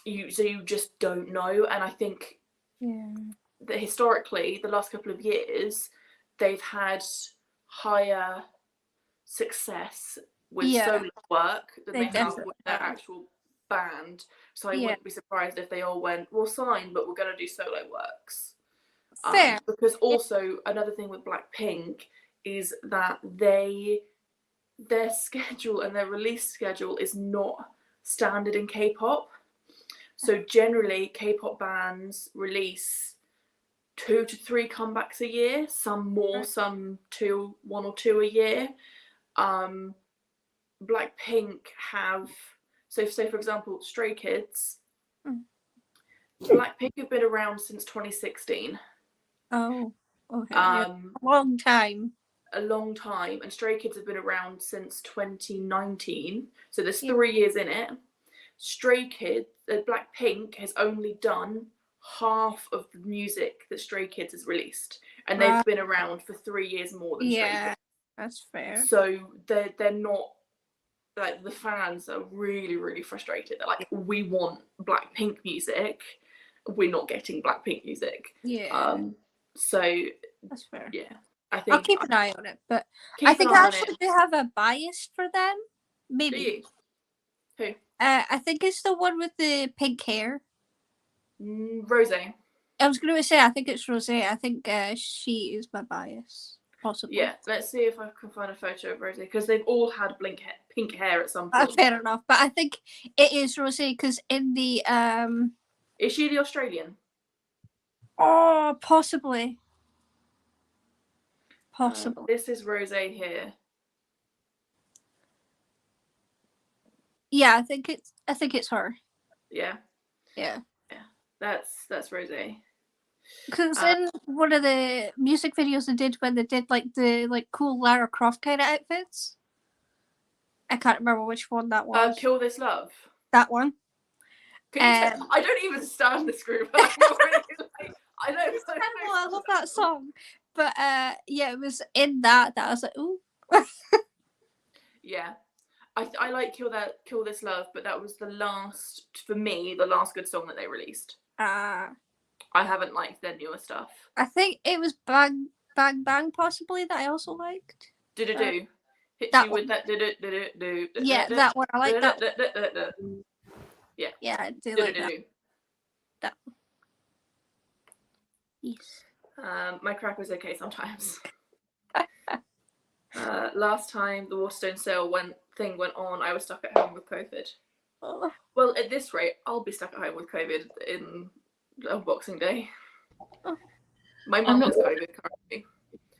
You just don't know. And I think that historically, the last couple of years, they've had higher success with solo work than they have with their actual band. So I wouldn't be surprised if they all went, we'll sign, but we're going to do solo works. Fair. Because also another thing with Blackpink is that their schedule and their release schedule is not standard in K-pop. So generally K-pop bands release 2 to 3 comebacks a year, some more, some 1 or 2 a year. Blackpink have, so for example, Stray Kids. Blackpink have been around since 2016. Oh, okay. Long time. A long time, and Stray Kids have been around since 2019. So there's 3 years in it. Stray Kids, Blackpink has only done half of the music that Stray Kids has released, and they've been around for 3 years more than Stray Kids. That's fair. So they're not, like, the fans are really, really frustrated. They're like, we want Blackpink music, we're not getting Blackpink music. So that's fair. Yeah, I'll keep an eye on it, but I think I actually do have a bias for them. Maybe. Do you? Who? I think it's the one with the pink hair. Rose. I was going to say, I think it's Rose. I think she is my bias, possibly. Yeah, let's see if I can find a photo of Rose, because they've all had pink hair at some point. Fair enough, but I think it is Rose, because in the... Is she the Australian? Oh, possibly. Possibly. This is Rose here. Yeah, I think it's her. Yeah. Yeah. That's Rose. Because in one of the music videos they did when they did like the cool Lara Croft kind of outfits, I can't remember which one that was. Kill This Love. That one. I don't even stand this group. I know. I love that song, but yeah, it was in that I was like, ooh. Yeah. I like Kill This Love, but that was the last good song that they released. I haven't liked their newer stuff. I think it was Bang Bang Bang possibly that I also liked. Hit you with that do. Yeah, that one. I like that. Yeah. Yeah, I do like that. Yes. My crack was okay sometimes. Last time the Waterstone sale went on, I was stuck at home with COVID. Oh, Well, at this rate, I'll be stuck at home with COVID on Boxing Day. Oh. My mum has COVID currently.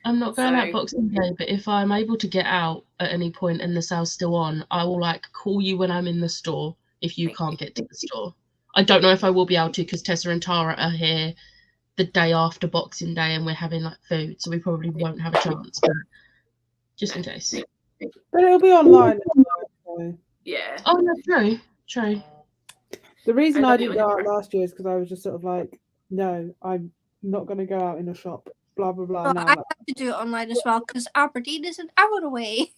I'm not going out So- Boxing Day, but if I'm able to get out at any point and the sale's still on, I will call you when I'm in the store if you can't get to the store. I don't know if I will be able to because Tessa and Tara are here the day after Boxing Day and we're having food, so we probably won't have a chance, but just in case. But it'll be online. So. Yeah. Oh, no, true. The reason I I love didn't it go when out you- last year is because I was just sort of like, no, I'm not going to go out in a shop, blah, blah, blah. so Now, I have to do it online as well because Aberdeen is an hour away.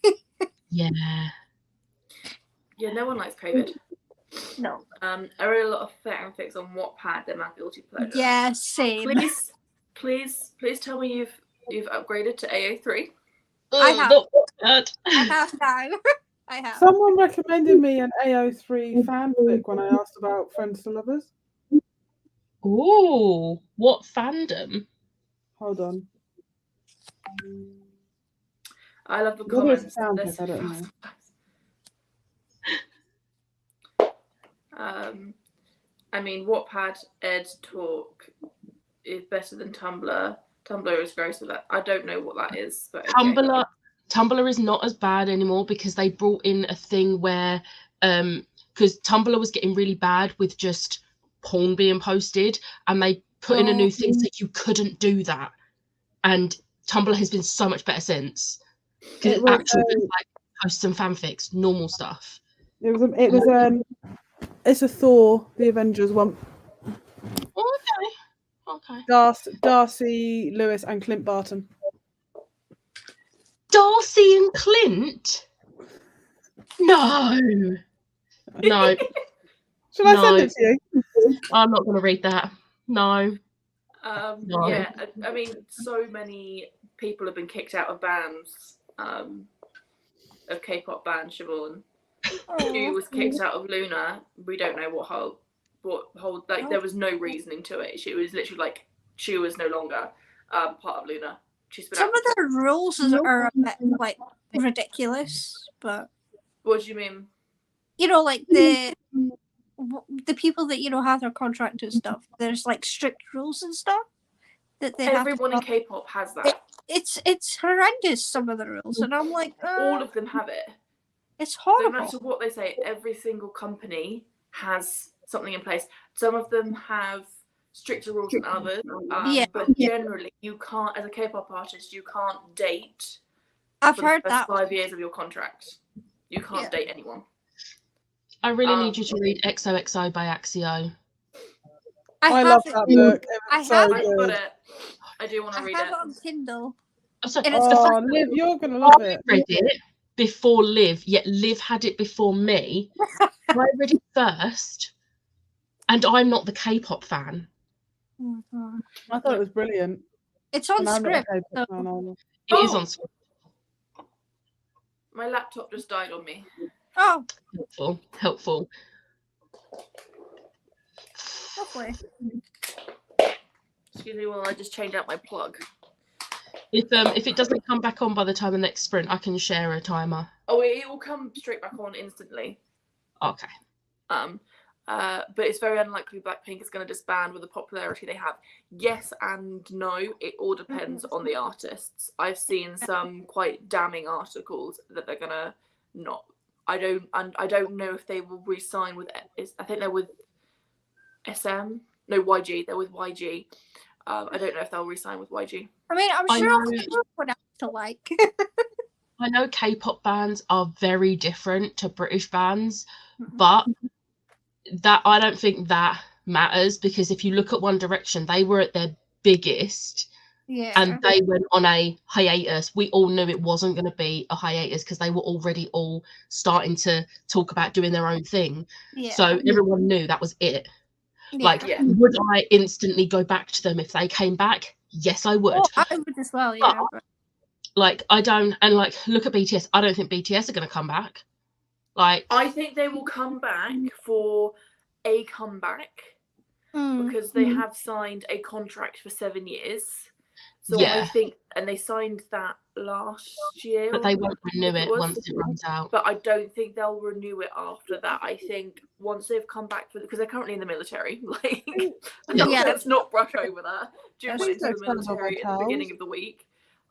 Yeah. Yeah, no one likes COVID. No. I read a lot of fanfics on Wattpad. They're my guilty pleasure. Yeah, same. Please tell me you've upgraded to AA3. I have. Not bad. I have now. I have. someone recommended me an AO3 fanfic when I asked about Friends to Lovers. Ooh, what fandom? Hold on. I love the Maybe it's comments. a fanfic, They're so I don't know. fast. I mean, Wattpad Ed Talk is better than Tumblr. Tumblr is gross with that. I don't know what that is, but okay. Tumblr is not as bad anymore because they brought in a thing where because Tumblr was getting really bad with just porn being posted, and they put in a new thing so you couldn't do that. And Tumblr has been so much better since because it's actually just post some fanfics, normal stuff. It's a Thor, the Avengers one. Oh, okay. Darcy Lewis and Clint Barton. Darcy and Clint? No. Should I send it to you? I'm not going to read that. No. No. Yeah, I mean, so many people have been kicked out of bands. A K-pop band, Siobhan, who was kicked out of Luna. We don't know what whole there was no reasoning to it. She was literally she was no longer part of Luna. She's been Some out. of the rules are a bit ridiculous, but What do you mean? the people that have their contract and stuff. There's strict rules and stuff that they Everyone in have to K-pop has that. It's horrendous, some of the rules, and I'm like, all of them have it. It's No horrible. matter what they say, every single company has something in place. Some of them have stricter rules than others. But generally, you can't, as a K-pop artist, you can't date. I've for the heard first that. 5 years of your contract. You can't date anyone. I really need you to read XOXO by Axio. I love that book. I So have I've good. got it. I do want to I read have it. it on Kindle. So, And it's Oh, Liv, you're gonna love I it. read it before Liv, yet Liv had it before me. I read it first, and I'm not the K-pop fan. Mhm. I thought it was brilliant. It's on And I'm not a script. K-pop so- fan either. It is on script. My laptop just died on me. Oh, Helpful. lovely. Excuse me while I just change out my plug. If it doesn't come back on by the time the next sprint, I can share a timer. Oh, it will come straight back on instantly. Okay. But it's very unlikely Blackpink is going to disband with the popularity they have. Yes and no. It all depends on the artists. I've seen some quite damning articles that they're gonna not. I don't know if they will re-sign with. I think they're with SM. No, YG. They're with YG. I don't know if they'll re-sign with YG. I mean, I'm I sure know- people would have to like. I know K-pop bands are very different to British bands, Mhm. but that I don't think that matters because if you look at One Direction, they were at their biggest Yeah. and they went on a hiatus. We all knew it wasn't going to be a hiatus because they were already all starting to talk about doing their own thing. Yeah. So everyone knew that was it. yeah. Like, Yeah. would I instantly go back to them if they came back? Yes, I would. Oh, I would as well. Yeah. but- Like, I don't, and like, look at BTS. I don't think BTS are going to come back. Like, I think they will come back for a comeback Mm. because they have signed a contract for 7 years. So Yeah. I think, and they signed that last year. But they won't renew it it was. once it runs out. But I don't think they'll renew it after that. I think once they've come back because they're currently in the military. Like, Yeah. let's not brush over that. Jim That's went into the true. military at the beginning of the week,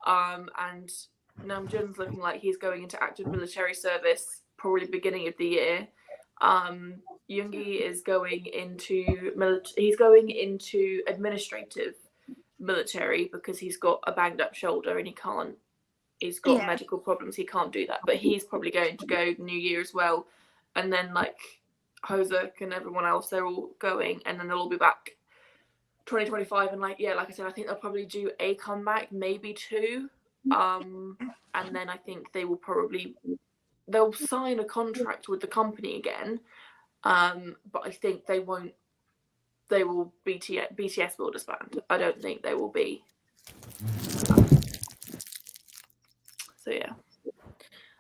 and Namjoon's looking like he's going into active military service probably beginning of the year. Yoongi is going into he's going into administrative military because he's got a banged up shoulder and he's got medical problems, he can't do that, but he's probably going to go New Year as well. And then like Hosek and everyone else, they're all going, and then they'll all be back 2025. And like I said, I think they'll probably do a comeback, maybe two, and then I think they'll sign a contract with the company again, but I think they will BTS will disband. I don't think they will be. So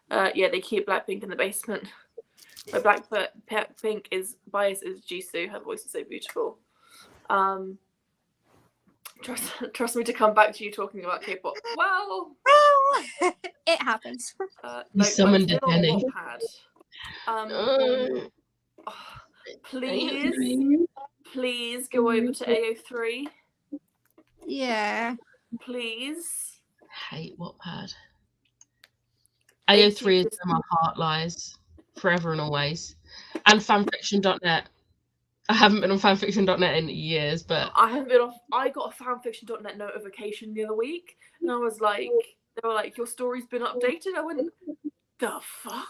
they keep Blackpink in the basement. But Blackpink is bias is Jisoo. Her voice is so beautiful. Trust me to come back to you talking about K-pop. Well, it happens. You summoned a Jenny. Please go over to AO3. Yeah. Please. Hate Wattpad. AO3 is where my heart lies, forever and always. And fanfiction.net. I haven't been on fanfiction.net in years, but I haven't been off. I got a fanfiction.net notification the other week, and I was like, they were like, your story's been updated. I went, the fuck?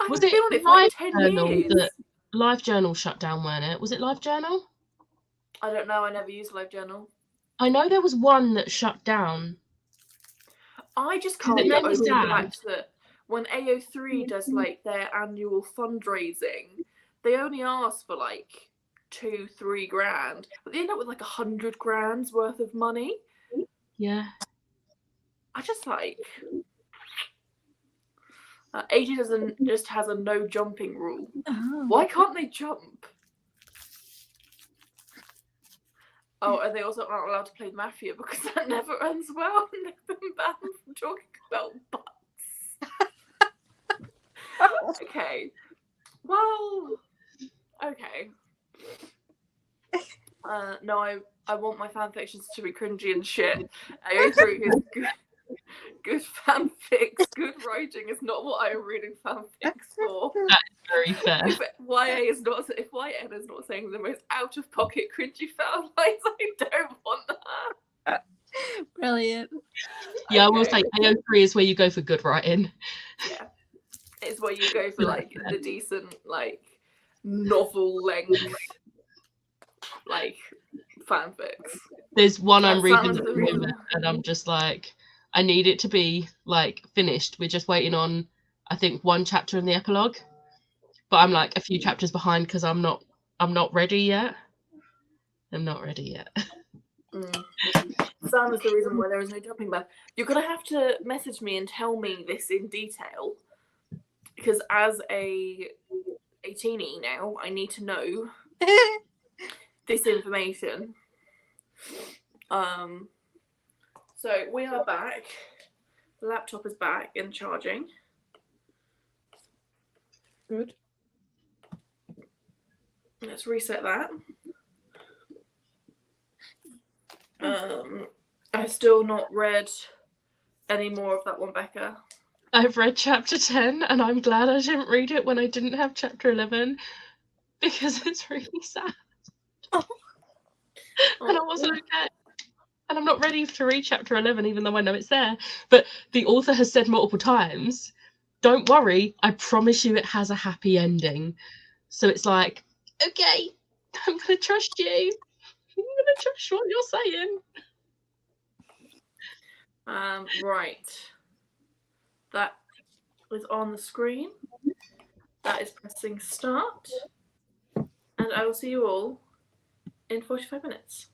Was it LiveJournal that LiveJournal shut down, weren't it? Was it LiveJournal? I don't know. I never used LiveJournal. I know there was one that shut down. I just can't get over the fact that when AO3 does like their annual fundraising, they only ask for like 2-3 grand, but they end up with like 100 grand's worth of money. Yeah. I just like AG just has a no jumping rule. Oh. Why can't they jump? Oh, and they also aren't allowed to play Mafia because that never ends well, and they've been banned from talking about butts. Okay. Well, okay. No, I want my fanfictions to be cringy and shit. AO3 is good fanfics, good writing is not what I am reading fanfics for. That is very fair. If YN is not saying the most out of pocket cringy fan lines, I don't want that. Brilliant. Yeah, I will say AO3 is where you go for good writing. Yeah. It's where you go for like the decent, like novel length like fanfics. There's one I'm reading at the moment, and I'm just like, I need it to be like finished. We're just waiting on, I think, one chapter in the epilogue, but I'm like a few chapters behind because I'm not ready yet. I'm not ready yet. Sam is the reason why there is no jumping back. You're gonna have to message me and tell me this in detail, because as a teenie now, I need to know this information. So we are back. The laptop is back and charging. Good. Let's reset that. I've still not read any more of that one, Becca. I've read chapter 10, and I'm glad I didn't read it when I didn't have chapter 11, because it's really sad. And I wasn't okay. And I'm not ready to read chapter 11, even though I know it's there. But the author has said multiple times, don't worry, I promise you it has a happy ending. So it's like, okay, I'm going to trust you. I'm going to trust what you're saying. Right. That is on the screen. That is pressing start. And I will see you all in 45 minutes.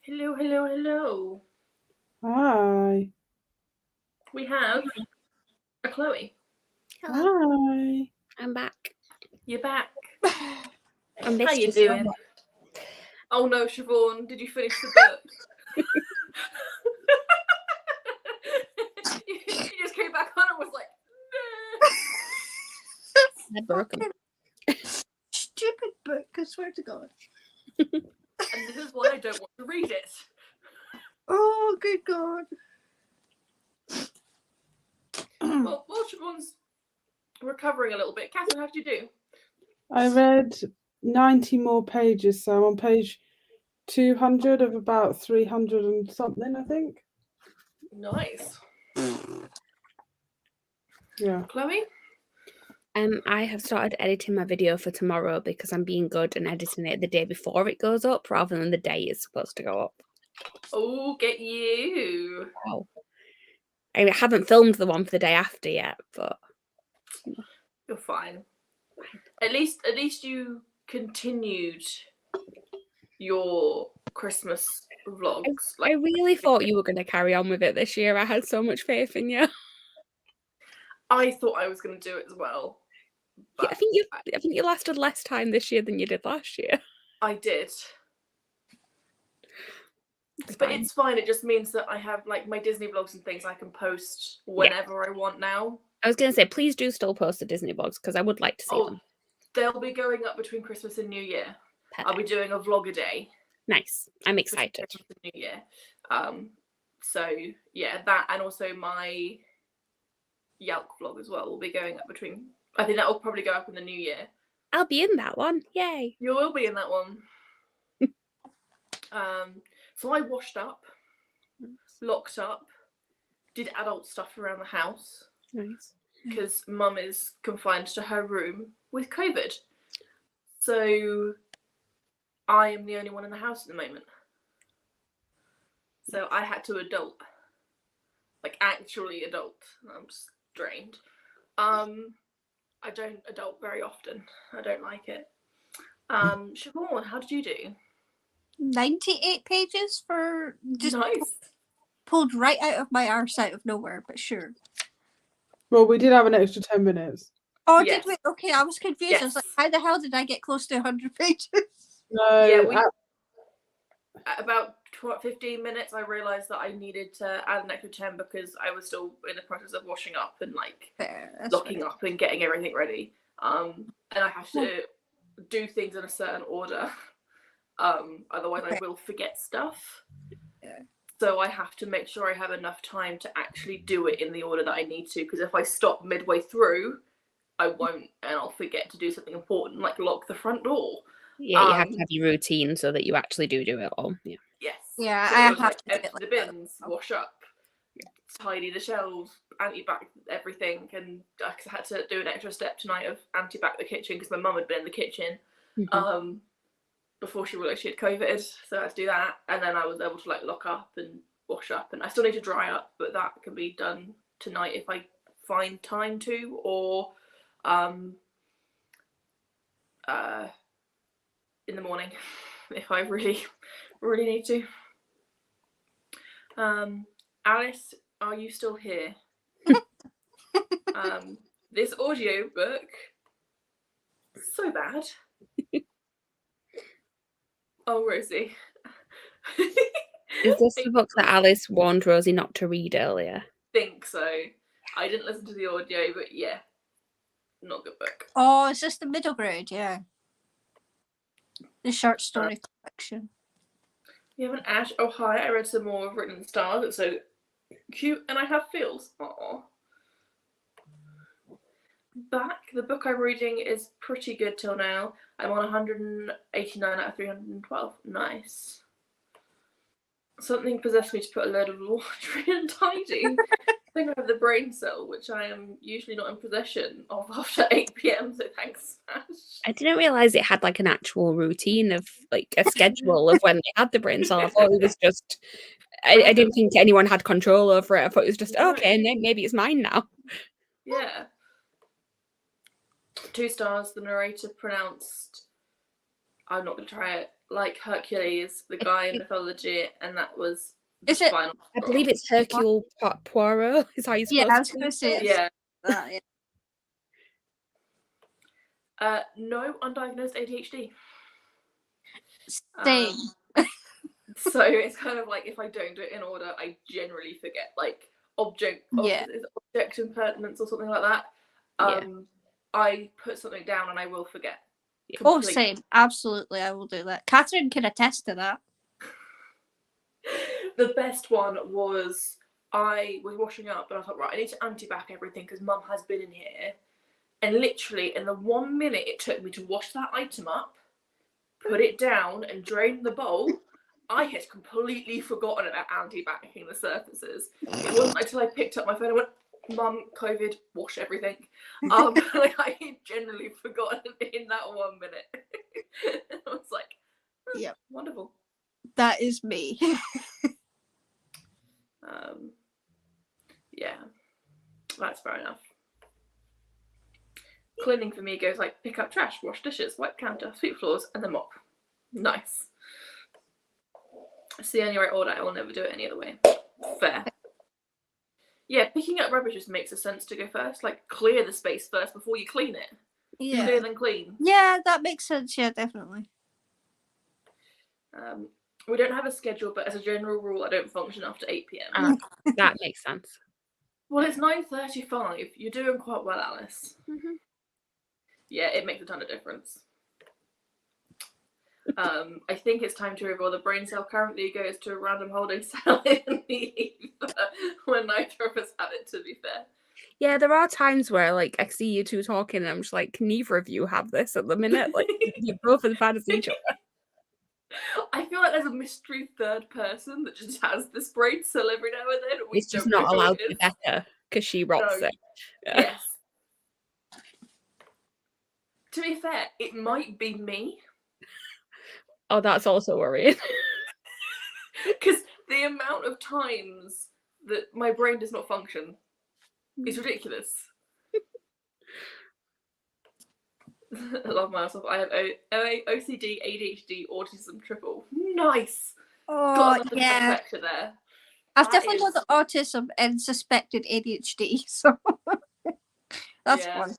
Hello, hello, hello. Hi. We have a Chloe. Hi. I'm back. You're back. I How missed you you so doing? much. Oh no, Siobhan, did you finish the book? you just came back on and was like, no. I'd broken. Stupid book, I swear to God. And this is why I don't want to read it. Oh, good God. Well, while Siobhan's recovering a little bit, Catherine, how did you do? I read 90 more pages, so I'm on page 200 of about 300 and something, I think. Nice. Yeah. Chloe? I have started editing my video for tomorrow because I'm being good and editing it the day before it goes up rather than the day it's supposed to go up. Oh, get you. Wow. I haven't filmed the one for the day after yet, but You're fine. At least you continued your Christmas vlogs. I really thought you were going to carry on with it this year. I had so much faith in you. I thought I was going to do it as well. Yeah, But I think you lasted less time this year than you did last year. I did. It's But fine. it's fine. It just means that I have like my Disney vlogs and things I can post whenever I want now. I was going to say, please do still post the Disney vlogs because I would like to see them. They'll be going up between Christmas and New Year. Perfect. I'll be doing a vlog a day. Nice. I'm between excited. Christmas and New Year. So yeah, that and also my Yelp vlog as well will be going up between. I think that will probably go up in the New Year. I'll be in that one. Yay. You will be in that one. So I washed up, locked up, did adult stuff around the house Nice. because Mum is confined to her room with COVID. So I am the only one in the house at the moment. So I had to adult. Like actually adult. I'm just drained. I don't adult very often. I don't like it. Siobhan, how did you do? 98 pages for just Nice. pulled right out of my arse out of nowhere, but sure. Well, we did have an extra 10 minutes. Oh, Yes. did we? Okay, I was confused. I was like, Yes. how the hell did I get close to 100 pages? No, Yeah, at about 15 minutes, I realised that I needed to add an extra 10 because I was still in the process of washing up and like Fair, that's locking fair. up and getting everything ready. And I have to do things in a certain order. Otherwise I Okay. will forget stuff. Yeah. So I have to make sure I have enough time to actually do it in the order that I need to, because if I stop midway through, I won't, and I'll forget to do something important like lock the front door. Yeah, you have to have your routine so that you actually do it all. Yeah. Yes. Yeah, So I it was have like to do it empty like the that. bins, wash up, tidy the shelves, anti-bac everything, and I had to do an extra step tonight of anti-bac the kitchen because my mum had been in the kitchen Mhm. before she realised she had COVID, so I had to do that, and then I was able to like lock up and wash up, and I still need to dry up, but that can be done tonight if I find time to, or in the morning if I really need to. Alice, are you still here? This audio book, so bad. Oh, Rosie. Is this the book that Alice warned Rosie not to read earlier? Think so. I didn't listen to the audio, but yeah, not a good book. Oh, it's just the middle grade, yeah. The short story collection. You have an Ash. Oh, hi. I read some more of Written in Stars. It's so cute, and I have feels. Aww. Back. The book I'm reading is pretty good till now. I'm on 189 out of 312. Nice. Something possessed me to put a load of laundry and tidying. I think I have the brain cell, which I am usually not in possession of after 8 p.m. So thanks, Ash. I didn't realise it had like an actual routine of like a schedule of when they had the brain cell. I thought it was just I didn't think anyone had control over it. I thought it was just okay, and then maybe it's mine now. Yeah. 2 stars. The narrator pronounced. I'm not going to try it. like Hercules, the guy in mythology, and that was Is it? final. I believe it's Hercule Poirot. Is how you're Yeah, I was supposed gonna to say say it. it's Yeah. that. Yeah. No undiagnosed ADHD. Same. So it's kind of like if I don't do it in order, I generally forget, like object impertinence or something like that. I put something down and I will forget. Oh, completely. same. Absolutely, I will do that. Catherine can attest to that. The best one was I was washing up and I thought, right, I need to anti-back everything because Mum has been in here. And literally in the 1 minute it took me to wash that item up, put it down and drain the bowl, I had completely forgotten about anti-backing the surfaces. It wasn't until I picked up my phone and went, Mum, COVID, wash everything. Like I had generally forgotten in that 1 minute. I was like, Yep. Wonderful. That is me. Yeah, that's fair enough. Cleaning for me goes like pick up trash, wash dishes, wipe counter, sweep floors, and then mop. Nice. It's the only right order. I will never do it any other way. Fair. Yeah, picking up rubbish just makes a sense to go first. Like clear the space first before you clean it. Yeah. Clear then clean. Yeah, that makes sense. Yeah, definitely. We don't have a schedule, but as a general rule, I don't function after 8 p.m. That makes sense. Well, it's 9:35. You're doing quite well, Alice. Mm-hmm. Yeah, it makes a ton of difference. I think it's time to reveal the brain cell currently goes to a random holding cell in the ether when neither of us have it, to be fair. Yeah, there are times where like I see you two talking and I'm just like, neither of you have this at the minute. Like you're both as bad as each other. I feel like there's a mystery third person that just has this brain cell every now and then. It's just not allowed to be Becca because she rots No. it. Yeah. Yes. To be fair, it might be me. Oh, that's also worrying. Because the amount of times that my brain does not function is ridiculous. I love myself. I have OCD, ADHD, autism, triple. Nice. Oh, Got another yeah. perspective there. I've That definitely got is- the autism and suspected ADHD, so that's Yeah. one.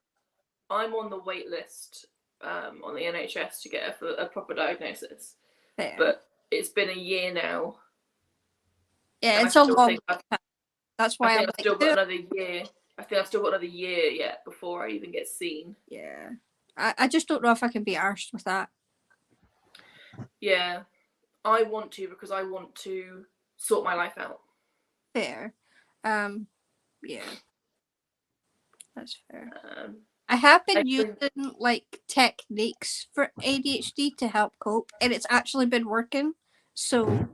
I'm on the wait list on the NHS to get a proper diagnosis. Fair. But it's been a year now. Yeah, and it's I a still long think I've- time. That's I why think I'm I've still like, got another year. I think I've still got another year yet before I even get seen. yeah. I just don't know if I can be arsed with that. Yeah. I want to because I want to sort my life out. Fair. Yeah. That's fair. I have been I using think- like techniques for ADHD to help cope, and it's actually been working. So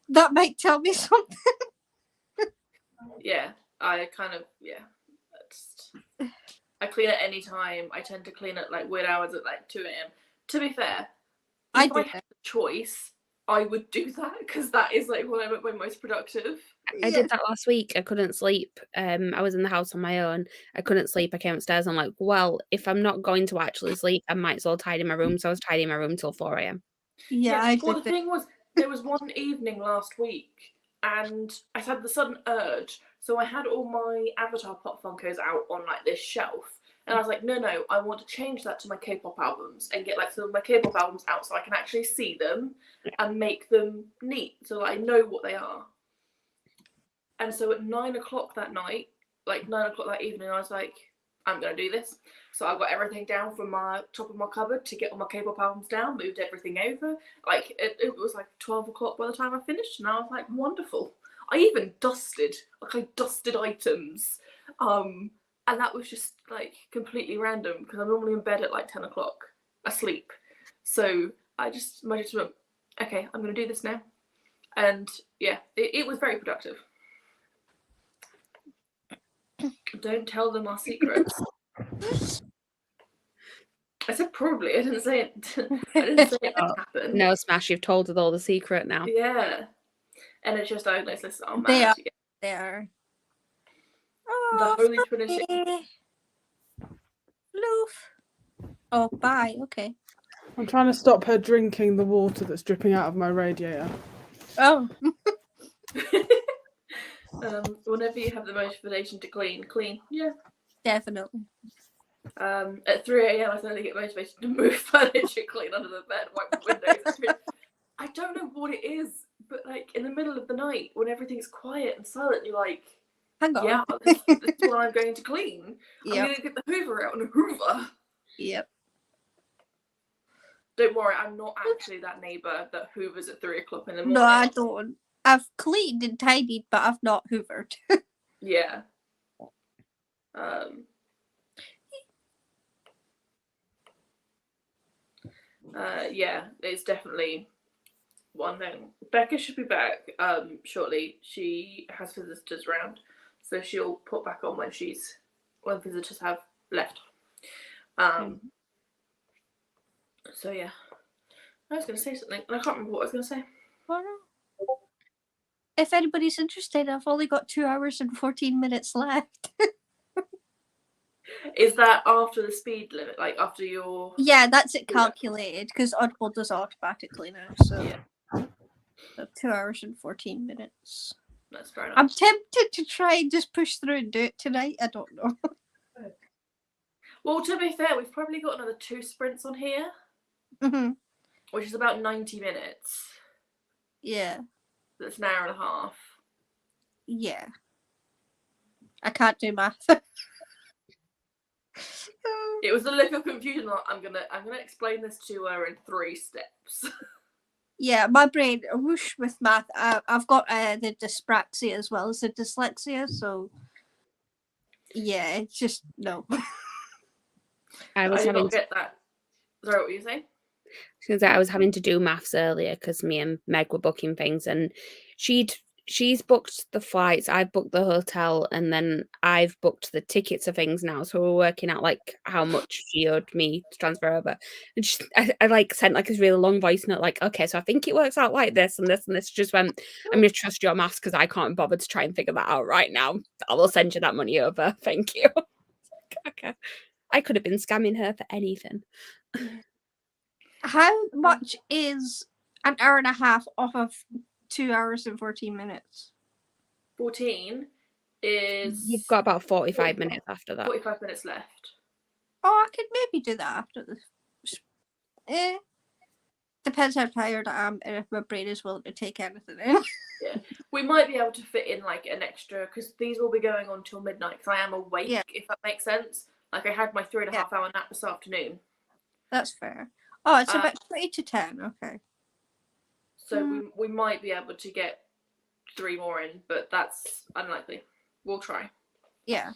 that might tell me something. Yeah. I kind of, yeah. I clean at any time. I tend to clean at like weird hours at like 2 a.m. To be fair, I if I did had the choice, I would do that because that is like when I'm at my most productive. I did that last week. I couldn't sleep. I was in the house on my own. I couldn't sleep. I came upstairs. I'm like, well, if I'm not going to actually sleep, I might as well tidy my room. So I was tidying my room till 4 a.m. Yeah, I Well, did the thing was, there was one evening last week, and I had the sudden urge. So I had all my Avatar Pop Funkos out on like this shelf, and I was like, no, I want to change that to my K-pop albums and get like some of my K-pop albums out so I can actually see them and make them neat so that I know what they are. And so at 9 o'clock that night, like 9 o'clock that evening, I was like, I'm going to do this. So I got everything down from my top of my cupboard to get all my K-pop albums down, moved everything over. Like, it was like 12 o'clock by the time I finished, and I was like, wonderful. I even dusted. Like, I dusted items. And that was just, like, completely random, because I'm normally in bed at, like, 10 o'clock, asleep. So I just went, okay, I'm going to do this now. And, yeah, it was very productive. Don't tell them our secrets. I said probably. I didn't say it. I didn't say it didn't happen. No, Smash, you've told us all the secret now. Yeah. NHS diagnosis. Oh man. They are. They are. The Holy Trinity. Loof. Oh, bye. Okay. I'm trying to stop her drinking the water that's dripping out of my radiator. Oh, Whenever you have the motivation to clean. Yeah. definitely. At 3 a.m. I suddenly get motivated to move furniture, clean under the bed, wipe the windows. I don't know what it is, but like in the middle of the night when everything's quiet and silent, you're like, Hang on. yeah, this is what I'm going to clean. I'm Yep. going to get the Hoover out and hoover. Yep. Don't worry, I'm not actually that neighbour that hoovers at 3 o'clock in the morning. No, I don't. I've cleaned and tidied, but I've not hoovered. Yeah. Yeah, it's definitely one thing. Becca should be back shortly. She has visitors round, so she'll put back on when visitors have left. So yeah, I was going to say something, and I can't remember what I was going to say. Well, if anybody's interested, I've only got 2 hours and 14 minutes left. Is that after the speed limit? Like after your... Yeah, that's it calculated because Audible does automatically now. So, Yeah. So 2 hours and 14 minutes. That's fair enough. I'm tempted to try and just push through and do it tonight. I don't know. Well, to be fair, we've probably got another 2 sprints on here, Mm-hmm. which is about 90 minutes. Yeah. That's an hour and a half. Yeah. I can't do math. It was a look of confusion. Like, I'm gonna explain this to her in 3 steps. Yeah, my brain whoosh with math. I've got the dyspraxia as well as the dyslexia, so yeah, it's just no. I was I did having not get that. Sorry, what were you saying? I was having to do maths earlier because me and Meg were booking things, and she's booked the flights, I've booked the hotel, and then I've booked the tickets of things now. So we're working out like how much she owed me to transfer over. And I like sent like this really long voice note, like, okay, so I think it works out like this and this and this. Just went, I'm gonna trust your maths because I can't bother to try and figure that out right now. I will send you that money over. Thank you. Okay. I could have been scamming her for anything. How much is an hour and a half off of 2 hours and 14 minutes? 14 is... You've got about 45 minutes after that. 45 minutes left. Oh, I could maybe do that after this. Depends how tired I am and if my brain is willing to take anything in. Yeah, we might be able to fit in like an extra, because these will be going on till midnight because I am awake, if that makes sense. Like I had my 3.5 hour nap this afternoon. That's fair. Oh, it's about 20 to 10. Okay. So we might be able to get 3 more in, but that's unlikely. We'll try. Yeah.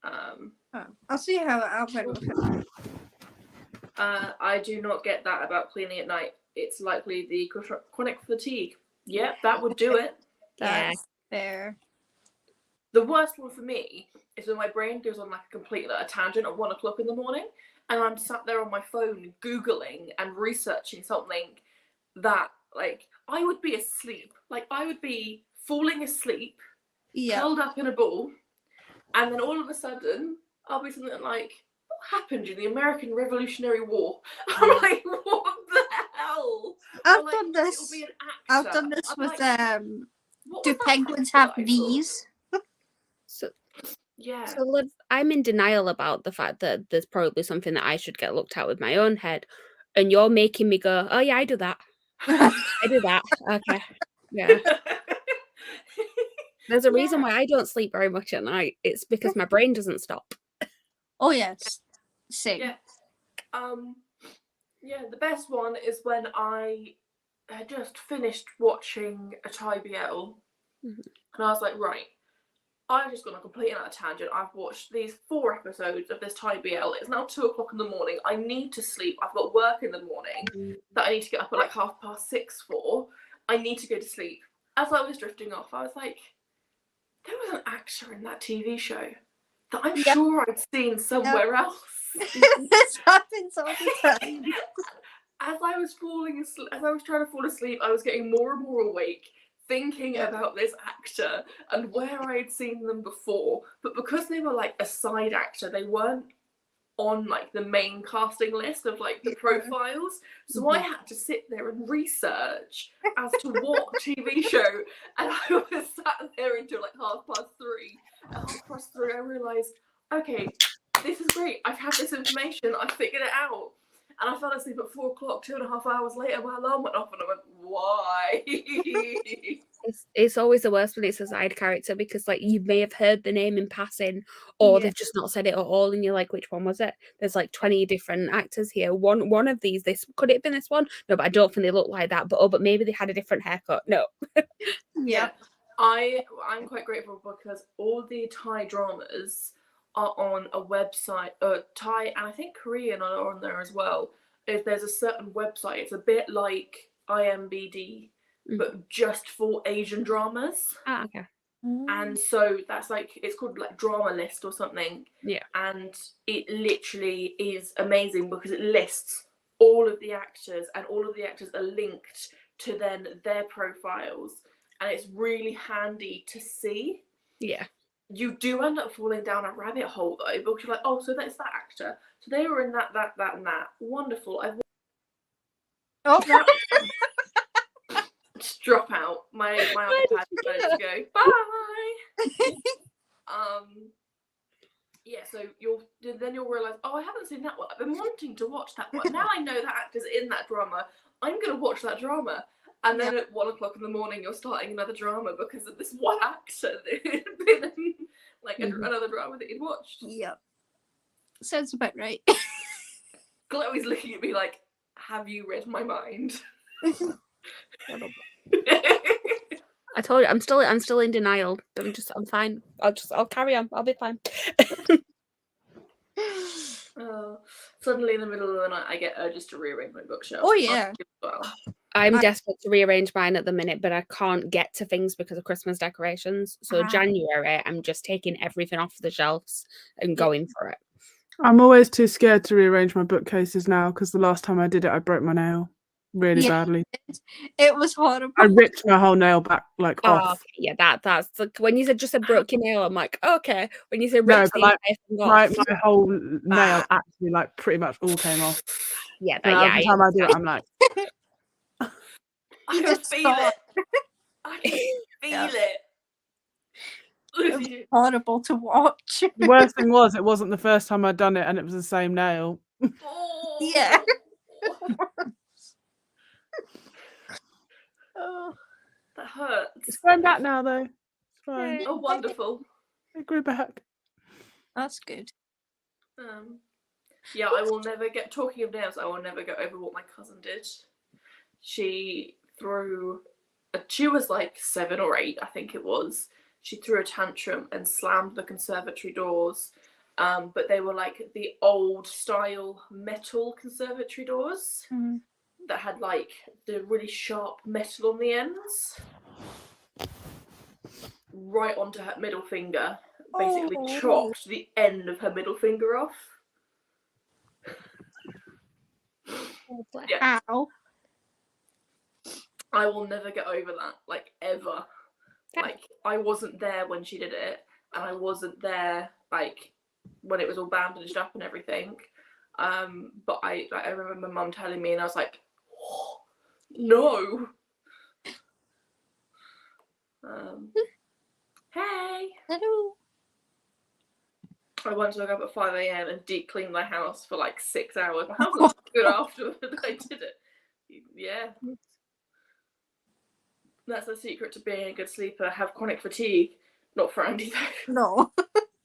I'll see how I'll play with it. I do not get that about cleaning at night. It's likely the chronic fatigue. Yeah, that would do it. That's fair. The worst one for me is when my brain goes on like a complete tangent at 1 o'clock in the morning, and I'm sat there on my phone Googling and researching something that, like, I would be asleep. Like, I would be falling asleep, curled up in a ball, and then all of a sudden, I'll be something like, what happened in the American Revolutionary War? I'm like, what the hell? I've done this. It'll be an I've actor. done this I'm with like, do penguins have V's? So yeah. So Liv, I'm in denial about the fact that there's probably something that I should get looked at with my own head, and you're making me go, oh yeah, I do that. I do that. Okay. Yeah. There's a reason why I don't sleep very much at night. It's because my brain doesn't stop. Oh yes. Same. Yeah. Yeah, the best one is when I had just finished watching a TBL, and I was like, right, I've just gone on a complete and utter tangent. I've watched these 4 episodes of this TBL. It's now 2 o'clock in the morning. I need to sleep. I've got work in the morning that I need to get up at like 6:30 for. I need to go to sleep. As I was drifting off, I was like, there was an actor in that TV show that I'm sure I'd seen somewhere else. This happens all the time. As I was falling asleep, as I was trying to fall asleep, I was getting more and more awake, thinking about this actor and where I had seen them before. But because they were like a side actor, they weren't on like the main casting list of like the profiles. So I had to sit there and research as to what TV show, and I was sat there until like 3:30. At 3:30, I realised, okay, this is great. I've had this information. I figured it out. And I fell asleep at 4 o'clock. 2.5 hours later, my alarm went off, and I went, "Why?" It's always the worst when it's a side character, because like you may have heard the name in passing, or they've just not said it at all, and you're like, which one was it? There's like 20 different actors here. One of these, this could it have been this one? No, but I don't think they look like that. But maybe they had a different haircut. No. Yeah, I'm quite grateful because all the Thai dramas are on a website, Thai and I think Korean are on there as well. If there's a certain website, it's a bit like IMBD, but just for Asian dramas. Ah, okay. And so that's like, it's called like Drama List or something. Yeah. And it literally is amazing because it lists all of the actors, and all of the actors are linked to then their profiles. And it's really handy to see. Yeah. You do end up falling down a rabbit hole though, because you're like, oh, so that's that actor. So they were in that, and that. Wonderful. Just drop out. My iPad decided to go. Bye. Yeah. So you'll realise, oh, I haven't seen that one. I've been wanting to watch that one. Now I know that actor's in that drama. I'm gonna watch that drama. And then at 1 o'clock in the morning, you're starting another drama because of this one actor that had been in like another drama that you'd watched. Yep. Sounds about right. Chloe's looking at me like, have you read my mind? I told you, I'm still in denial. I'm fine. I'll carry on. I'll be fine. Suddenly in the middle of the night, I get urges to rearrange my bookshelf. Oh yeah. I'm desperate to rearrange mine at the minute, but I can't get to things because of Christmas decorations. So January, I'm just taking everything off the shelves and going for it. I'm always too scared to rearrange my bookcases now, because the last time I did it, I broke my nail really badly. It was horrible. I ripped my whole nail back off. Okay, yeah, that's like, when you said just a broken nail, I'm like, okay. When you said No, ripped, but my whole nail actually like pretty much all came off. Yeah, every time I do it, I'm like, I can feel it. I can feel it. It was horrible to watch. the worst thing was, it wasn't the first time I'd done it, and it was the same nail. Oh. Yeah. Oh, that hurts. It's going back now, though. It's fine. Oh, wonderful. It grew back. that's good. Yeah, I will never get. Talking of nails, I will never get over what my cousin did. She was like 7 or 8, I think it was. She threw a tantrum and slammed the conservatory doors. But they were like the old style metal conservatory doors that had like the really sharp metal on the ends. Right onto her middle finger. Basically chopped the end of her middle finger off. Yeah. Ow. I will never get over that, like, ever. Like, I wasn't there when she did it, and I wasn't there, like, when it was all bandaged up and everything. But I remember my mum telling me, and I was like, oh, no. Hey. Hello. I once woke up at 5 a.m. and deep cleaned my house for like 6 hours. My house was good after I did it. Yeah. That's the secret to being a good sleeper. Have chronic fatigue. Not for Andy though.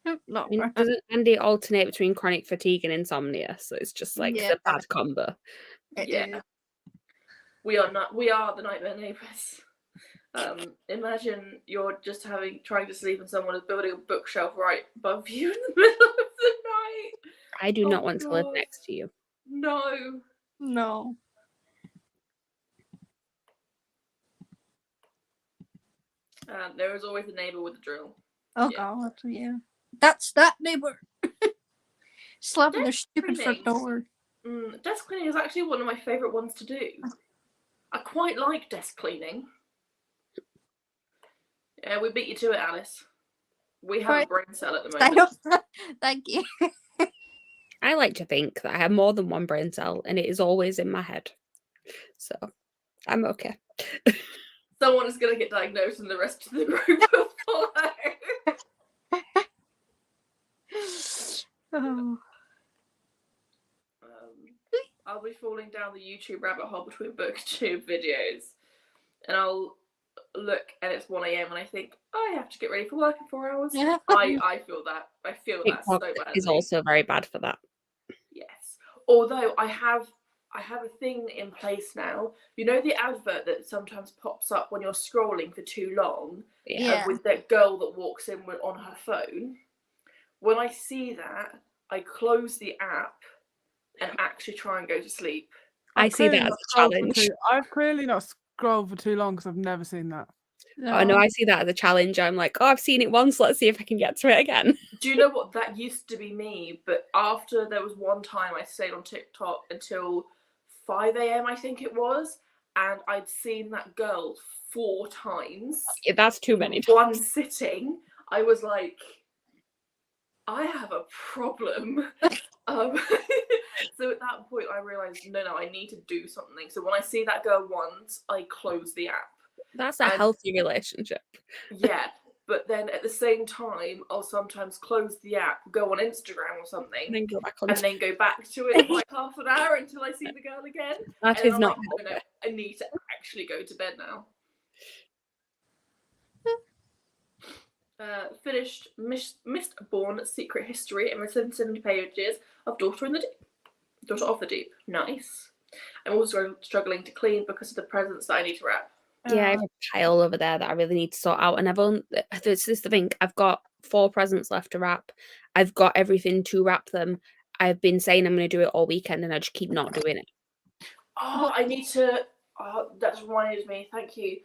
No. Not for Doesn't Andy alternate between chronic fatigue and insomnia? So it's just like the bad combo. Yeah. We are the nightmare neighbours. Imagine you're just trying to sleep and someone is building a bookshelf right above you in the middle of the night. I do not want to live next to you. No. No. There is always a neighbour with a drill. Oh God, yeah. That's that neighbour. Slapping their stupid front door. Desk cleaning is actually one of my favourite ones to do. I quite like desk cleaning. Yeah, we beat you to it, Alice. We have a brain cell at the moment. Thank you. I like to think that I have more than one brain cell, and it is always in my head. So I'm okay. Someone is going to get diagnosed and the rest of the group will follow. Oh. I'll be falling down the YouTube rabbit hole between booktube videos, and I'll look and it's 1 a.m. and I think I have to get ready for work in 4 hours. Yeah. I feel that. I feel that so TikTok badly. is also very bad for that. Yes. Although I have a thing in place now. You know the advert that sometimes pops up when you're scrolling for too long, Yeah. with that girl that walks in on her phone. When I see that, I close the app and actually try and go to sleep. I see that as a challenge. I've clearly not scrolled for too long because I've never seen that. Oh no, I see that as a challenge. I'm like, oh, I've seen it once. Let's see if I can get to it again. Do you know what? That used to be me, but after there was one time I stayed on TikTok until 5 a.m. I think it was, and I'd seen that girl 4 times. Yeah, that's too many in times. one sitting. I was like, I have a problem. So at that point I realised, no, I need to do something. So when I see that girl once, I close the app. That's a healthy relationship. Yeah, but then at the same time, I'll sometimes close the app, go on Instagram or something, And then go back on. and then go back to it for like half an hour until I see the girl again. That And is I'm not like, no, I need to actually go to bed now. Finished Mistborn Secret History and 70 pages of Daughter of the Deep. Nice. I'm also struggling to clean because of the presents that I need to wrap. Yeah, I have a pile over there that I really need to sort out. And this is the thing, I've got 4 presents left to wrap. I've got everything to wrap them. I've been saying I'm going to do it all weekend and I just keep not doing it. Oh, I need to. That's reminded me. Thank you.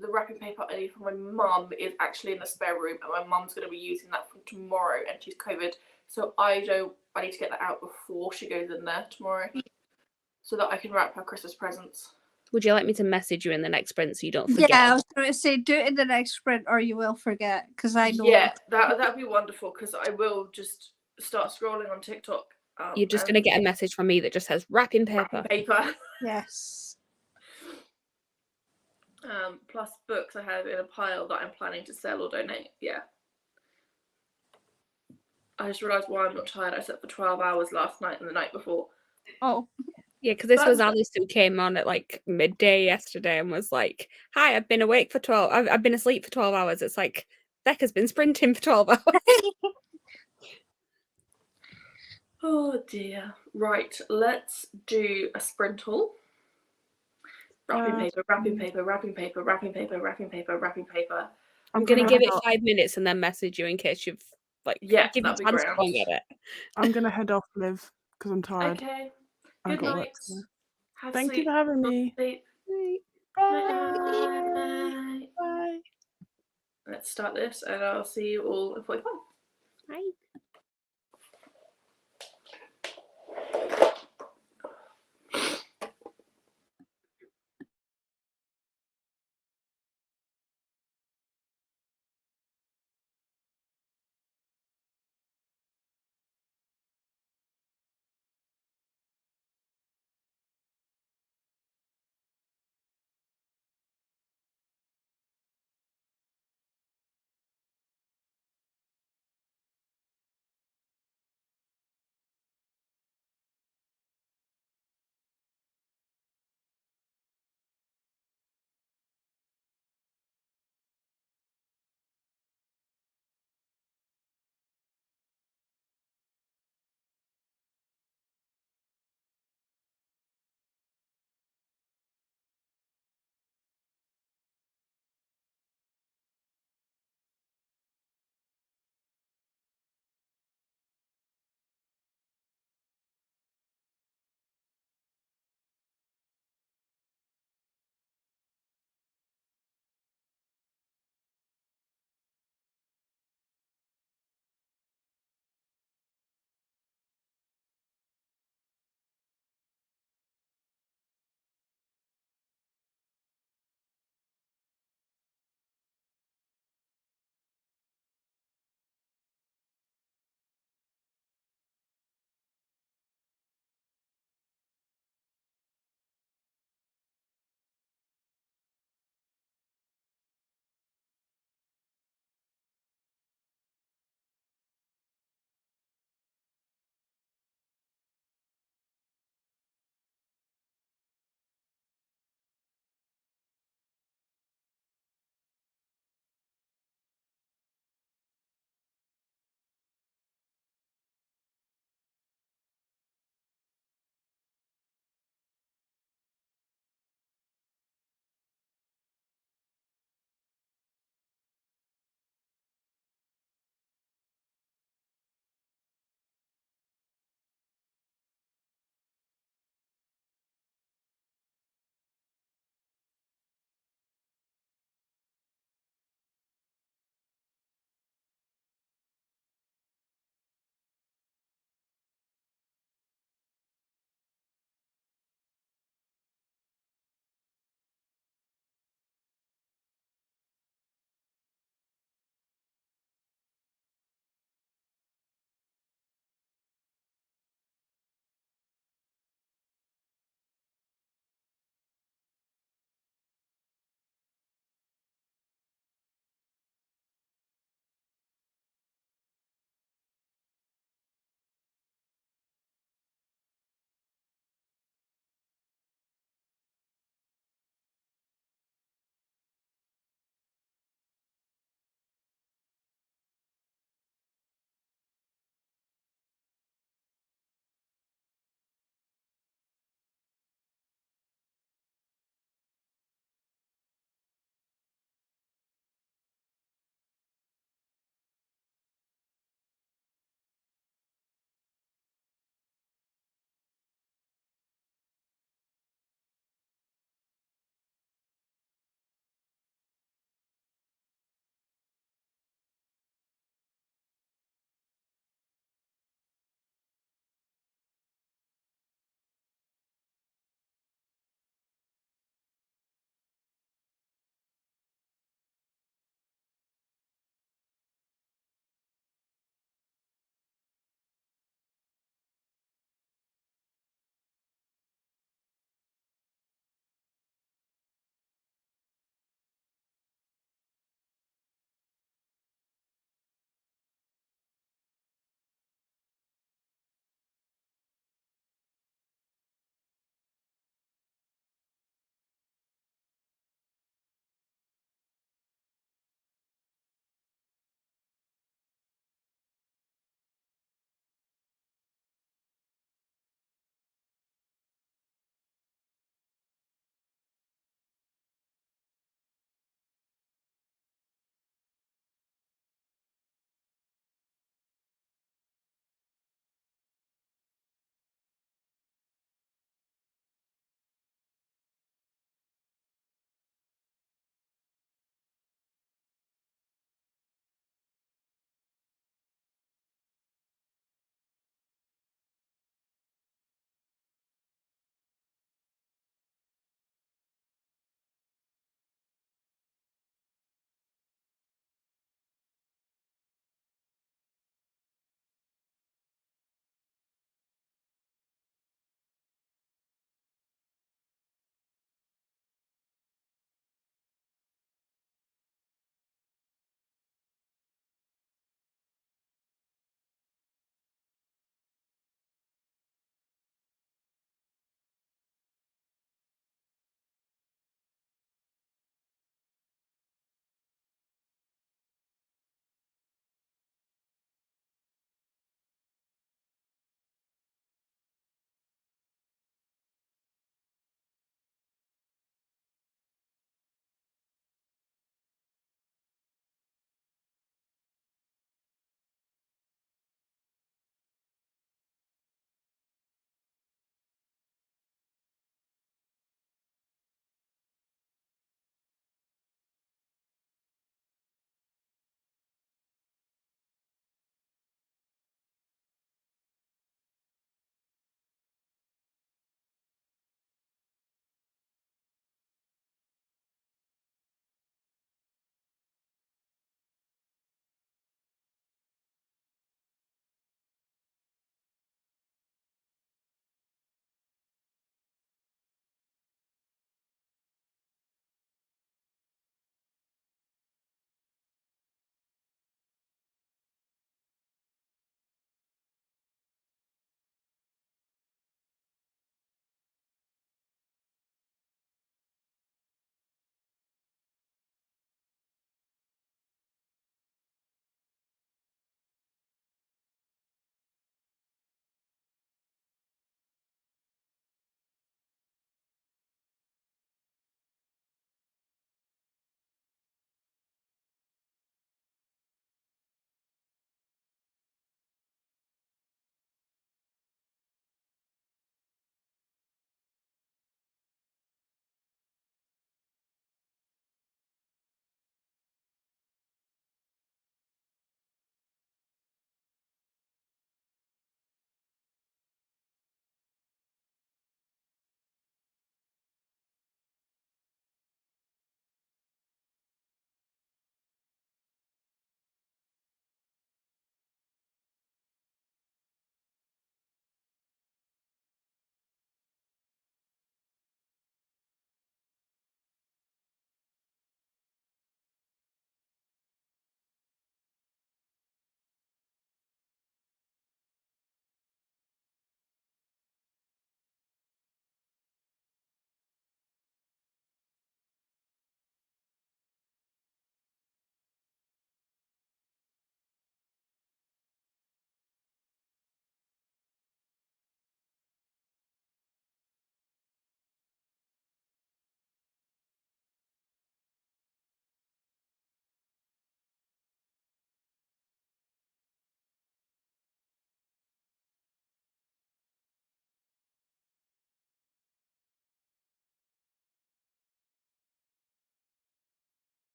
The wrapping paper I need for my mum is actually in the spare room, and my mum's going to be using that from tomorrow, and she's COVID, so I need to get that out before she goes in there tomorrow, so that I can wrap her Christmas presents. Would you like me to message you in the next sprint so you don't forget? Yeah, I was going to say do it in the next sprint or you will forget, because I know. Yeah, that'd be wonderful, because I will just start scrolling on TikTok. You're just going to get a message from me that just says wrapping paper. Yes. Plus books I have in a pile that I'm planning to sell or donate. Yeah. I just realised why I'm not tired. I slept for 12 hours last night and the night before. Oh. Yeah, because this was Alice who came on at like midday yesterday and was like, hi, I've been awake for 12. I've been asleep for 12 hours. It's like, Becca's been sprinting for 12 hours. Oh dear. Right, let's do a sprintle. Wrapping paper, wrapping paper, wrapping paper, wrapping paper, wrapping paper, wrapping paper. I'm going to give it 5 minutes and then message you in case you've give you time to go and get it. I'm going to head off, Liv, because I'm tired. Okay. I've Good got night. work. Thank you for having me. Sleep. Bye. Bye. Bye. Let's start this and I'll see you all in 45. Bye.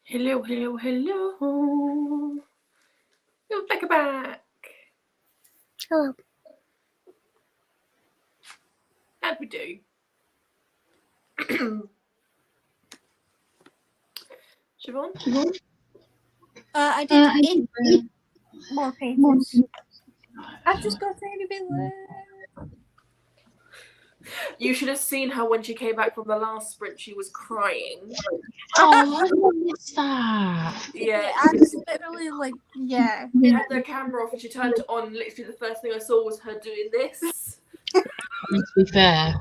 Hello, hello, hello. You're back. Hello. How'd we do? Siobhan? I did 8 more pages. I've just got a tiny bit left. You should have seen her when she came back from the last sprint. She was crying. Oh, I missed that. Yeah, I was literally like, yeah. she had the camera off and she turned it on. Literally, the first thing I saw was her doing this. To be fair,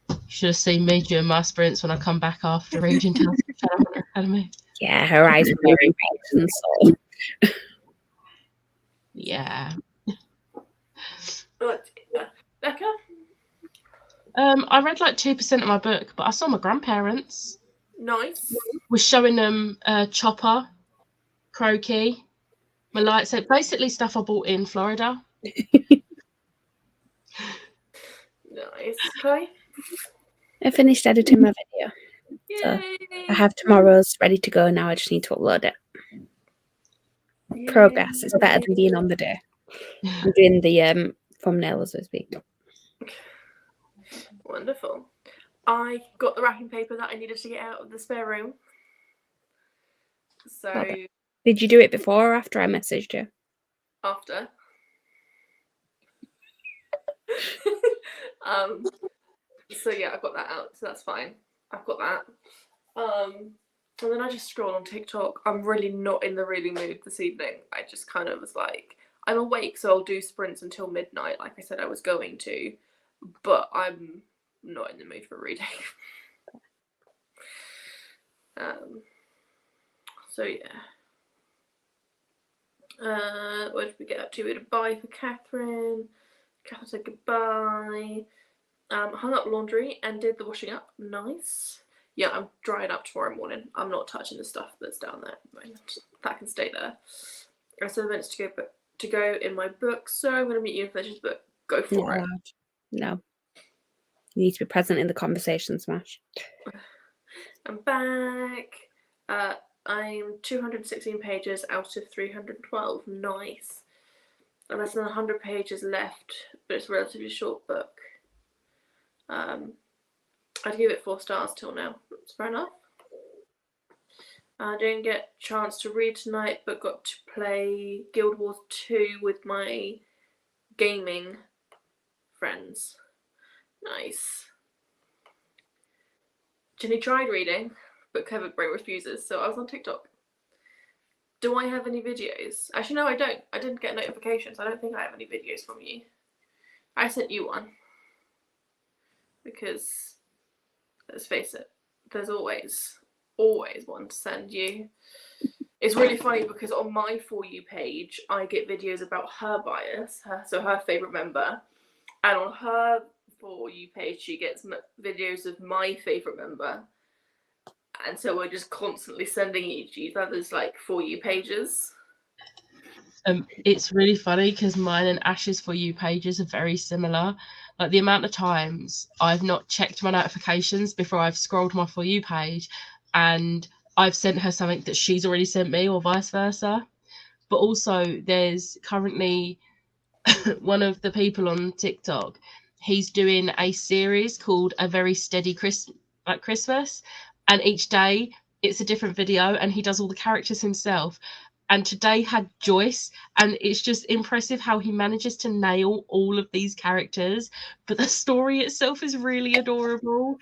you should have seen me during my sprints when I come back after reading Tales of the Shadowhunter Academy. Yeah, her eyes were very big and so. Yeah. Becca? I read like 2% of my book, but I saw my grandparents. Nice. Was showing them Chopper, Croaky, my lightsaber, basically stuff I bought in Florida. Nice. Okay. I finished editing my video. Yay. I have tomorrow's ready to go now. I just need to upload it. Progress is better than being on the day. I'm doing the thumbnail as we speak. Wonderful. I got the wrapping paper that I needed to get out of the spare room. So Perfect. Did you do it before or after I messaged you? after. So yeah, I got that out, so that's fine. I've got that. And then I just scroll on TikTok. I'm really not in the reading mood this evening. I just kind of was like, I'm awake, so I'll do sprints until midnight, like I said I was going to, but I'm not in the mood for reading. So yeah. What did we get up to? We had a bye for Catherine. Catherine said goodbye. Hung up laundry and did the washing up. Nice. Yeah, I'm drying up tomorrow morning. I'm not touching the stuff that's down there at the moment. That can stay there. I still have minutes to go in my book, so I'm going to meet you and finish this book. Go for it. No. You need to be present in the conversation, Smash. I'm back. I'm 216 pages out of 312. Nice. And less than 100 pages left, but it's a relatively short book. I'd give it 4 stars till now. That's fair enough. I didn't get a chance to read tonight, but got to play Guild Wars 2 with my gaming friends. Nice. Jenny tried reading, but Kevin Bray refuses, so I was on TikTok. Do I have any videos? Actually, no, I don't. I didn't get notifications. I don't think I have any videos from you. I sent you one. Because, let's face it, there's always one to send you. It's really funny because on my For You page, I get videos about her bias, so her favourite member. And on her For You page, she gets videos of my favourite member. And so we're just constantly sending each other's like For You pages. It's really funny because mine and Ash's For You pages are very similar. Like the amount of times I've not checked my notifications before I've scrolled my For You page and I've sent her something that she's already sent me or vice versa. But also there's currently one of the people on TikTok, he's doing a series called A Very Steady Christmas. And each day it's a different video and he does all the characters himself. And today had Joyce, and it's just impressive how he manages to nail all of these characters. But the story itself is really adorable.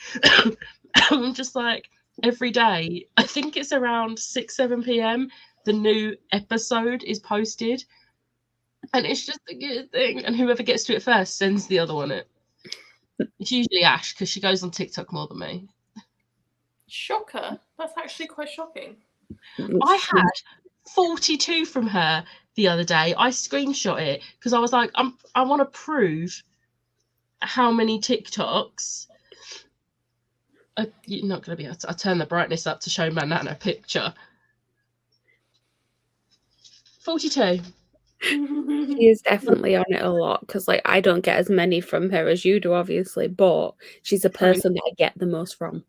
I'm just like, every day, I think it's around 6-7 p.m, the new episode is posted. And it's just a good thing. And whoever gets to it first sends the other one it. It's usually Ash, because she goes on TikTok more than me. Shocker. That's actually quite shocking. I had 42 from her the other day. I screenshot it because I was like, I want to prove how many TikToks. You're not going to be able to. I turn the brightness up to show my Nana picture. 42. She is definitely on it a lot because, like, I don't get as many from her as you do, obviously, but she's a person that I get the most from.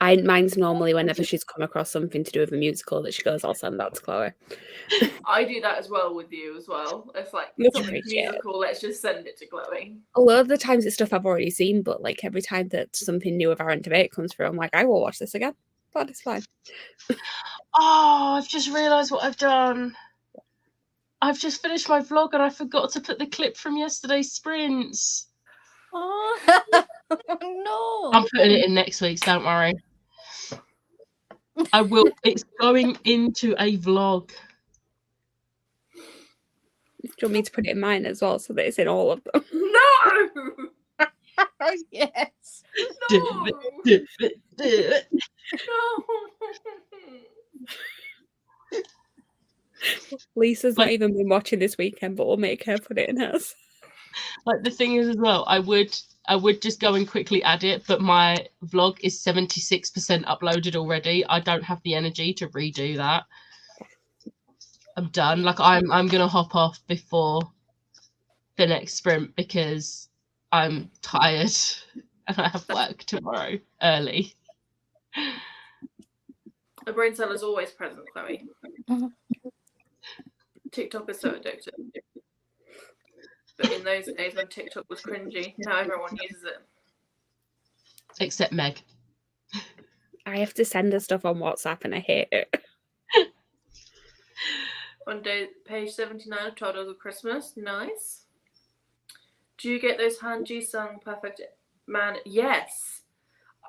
Mine's normally whenever she's come across something to do with a musical that she goes, I'll send that to Chloe. I do that as well with you as well. It's like Much something appreciated. musical, let's just send it to Chloe. A lot of the times it's stuff I've already seen, but like every time that something new of Aaron Debate comes through, I'm like, I will watch this again. But it's fine. Oh, I've just realised what I've done. I've just finished my vlog and I forgot to put the clip from yesterday's sprints. Oh, no. I'm putting it in next week's, don't worry. I will. It's going into a vlog. Do you want me to put it in mine as well so that it's in all of them? No! Yes. No! Do it. No! Lisa's not even been watching this weekend, but we'll make her put it in hers. Like the thing is as well, I would just go and quickly add it, but my vlog is 76% uploaded already. I don't have the energy to redo that. I'm done. Like I'm gonna hop off before the next sprint because I'm tired and I have work tomorrow early. The brain cell is always present, Chloe. Mhm. TikTok is so addictive. But in those days when TikTok was cringy, now everyone uses it. Except Meg. I have to send her stuff on WhatsApp and I hate it. On page 79 of 12 Days of Christmas. Nice. Do you get those Han Ji-sung Perfect Man? Yes.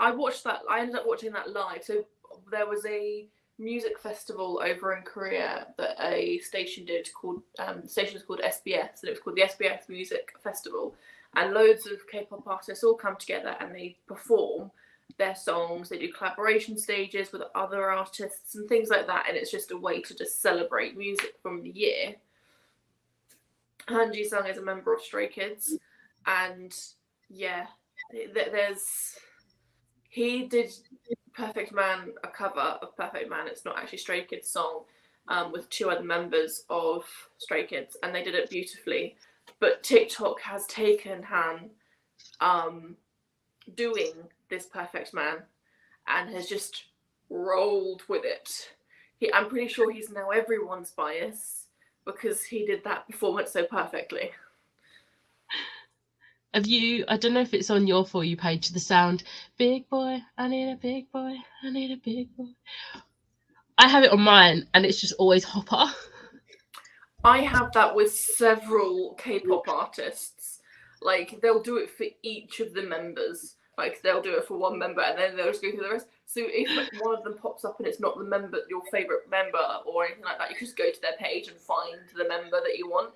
I watched that. I ended up watching that live. So there was a music festival over in Korea that a station did called the station was called SBS, and it was called the SBS Music Festival, and loads of K-pop artists all come together and they perform their songs. They do collaboration stages with other artists and things like that, and it's just a way to just celebrate music from the year. Han Ji-sung is a member of Stray Kids, and yeah, he did Perfect Man, a cover of Perfect Man. It's not actually Stray Kids' song, with two other members of Stray Kids, and they did it beautifully. But TikTok has taken Han doing this Perfect Man and has just rolled with it. I'm pretty sure he's now everyone's bias because he did that performance so perfectly. Have you, I don't know if it's on your For You page, the sound, big boy, I need a big boy, I need a big boy. I have it on mine and it's just always Hopper. I have that with several K-pop artists. Like, they'll do it for each of the members. Like, they'll do it for one member and then they'll just go through the rest. So if one of them pops up and it's not the member, your favourite member or anything like that, you just go to their page and find the member that you want.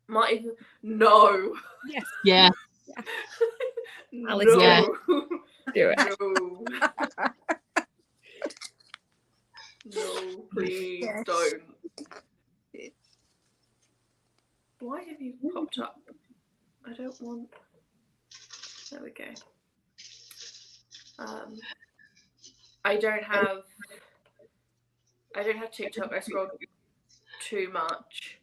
Might even... No. Yes. Yeah. Alice, No. yeah. Do it. No. No, please Yes. don't. Why have you popped up? I don't want... There we go. I don't have TikTok. I scroll too much.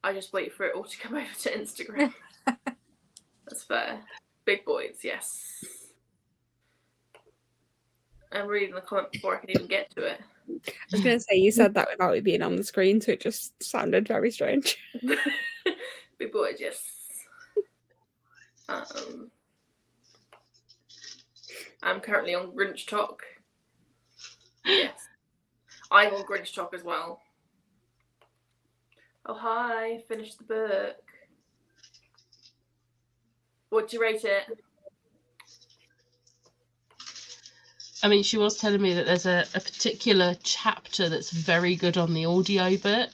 I just wait for it all to come over to Instagram. That's fair. Big boys, yes. I'm reading the comment before I can even get to it. I was going to say, you said that without it being on the screen, so it just sounded very strange. Big boys, yes. I'm currently on Grinch Talk. Yes. I'm on Grinch Talk as well. Oh, hi. Finished the book. What'd you rate it? I mean, she was telling me that there's a particular chapter that's very good on the audiobook.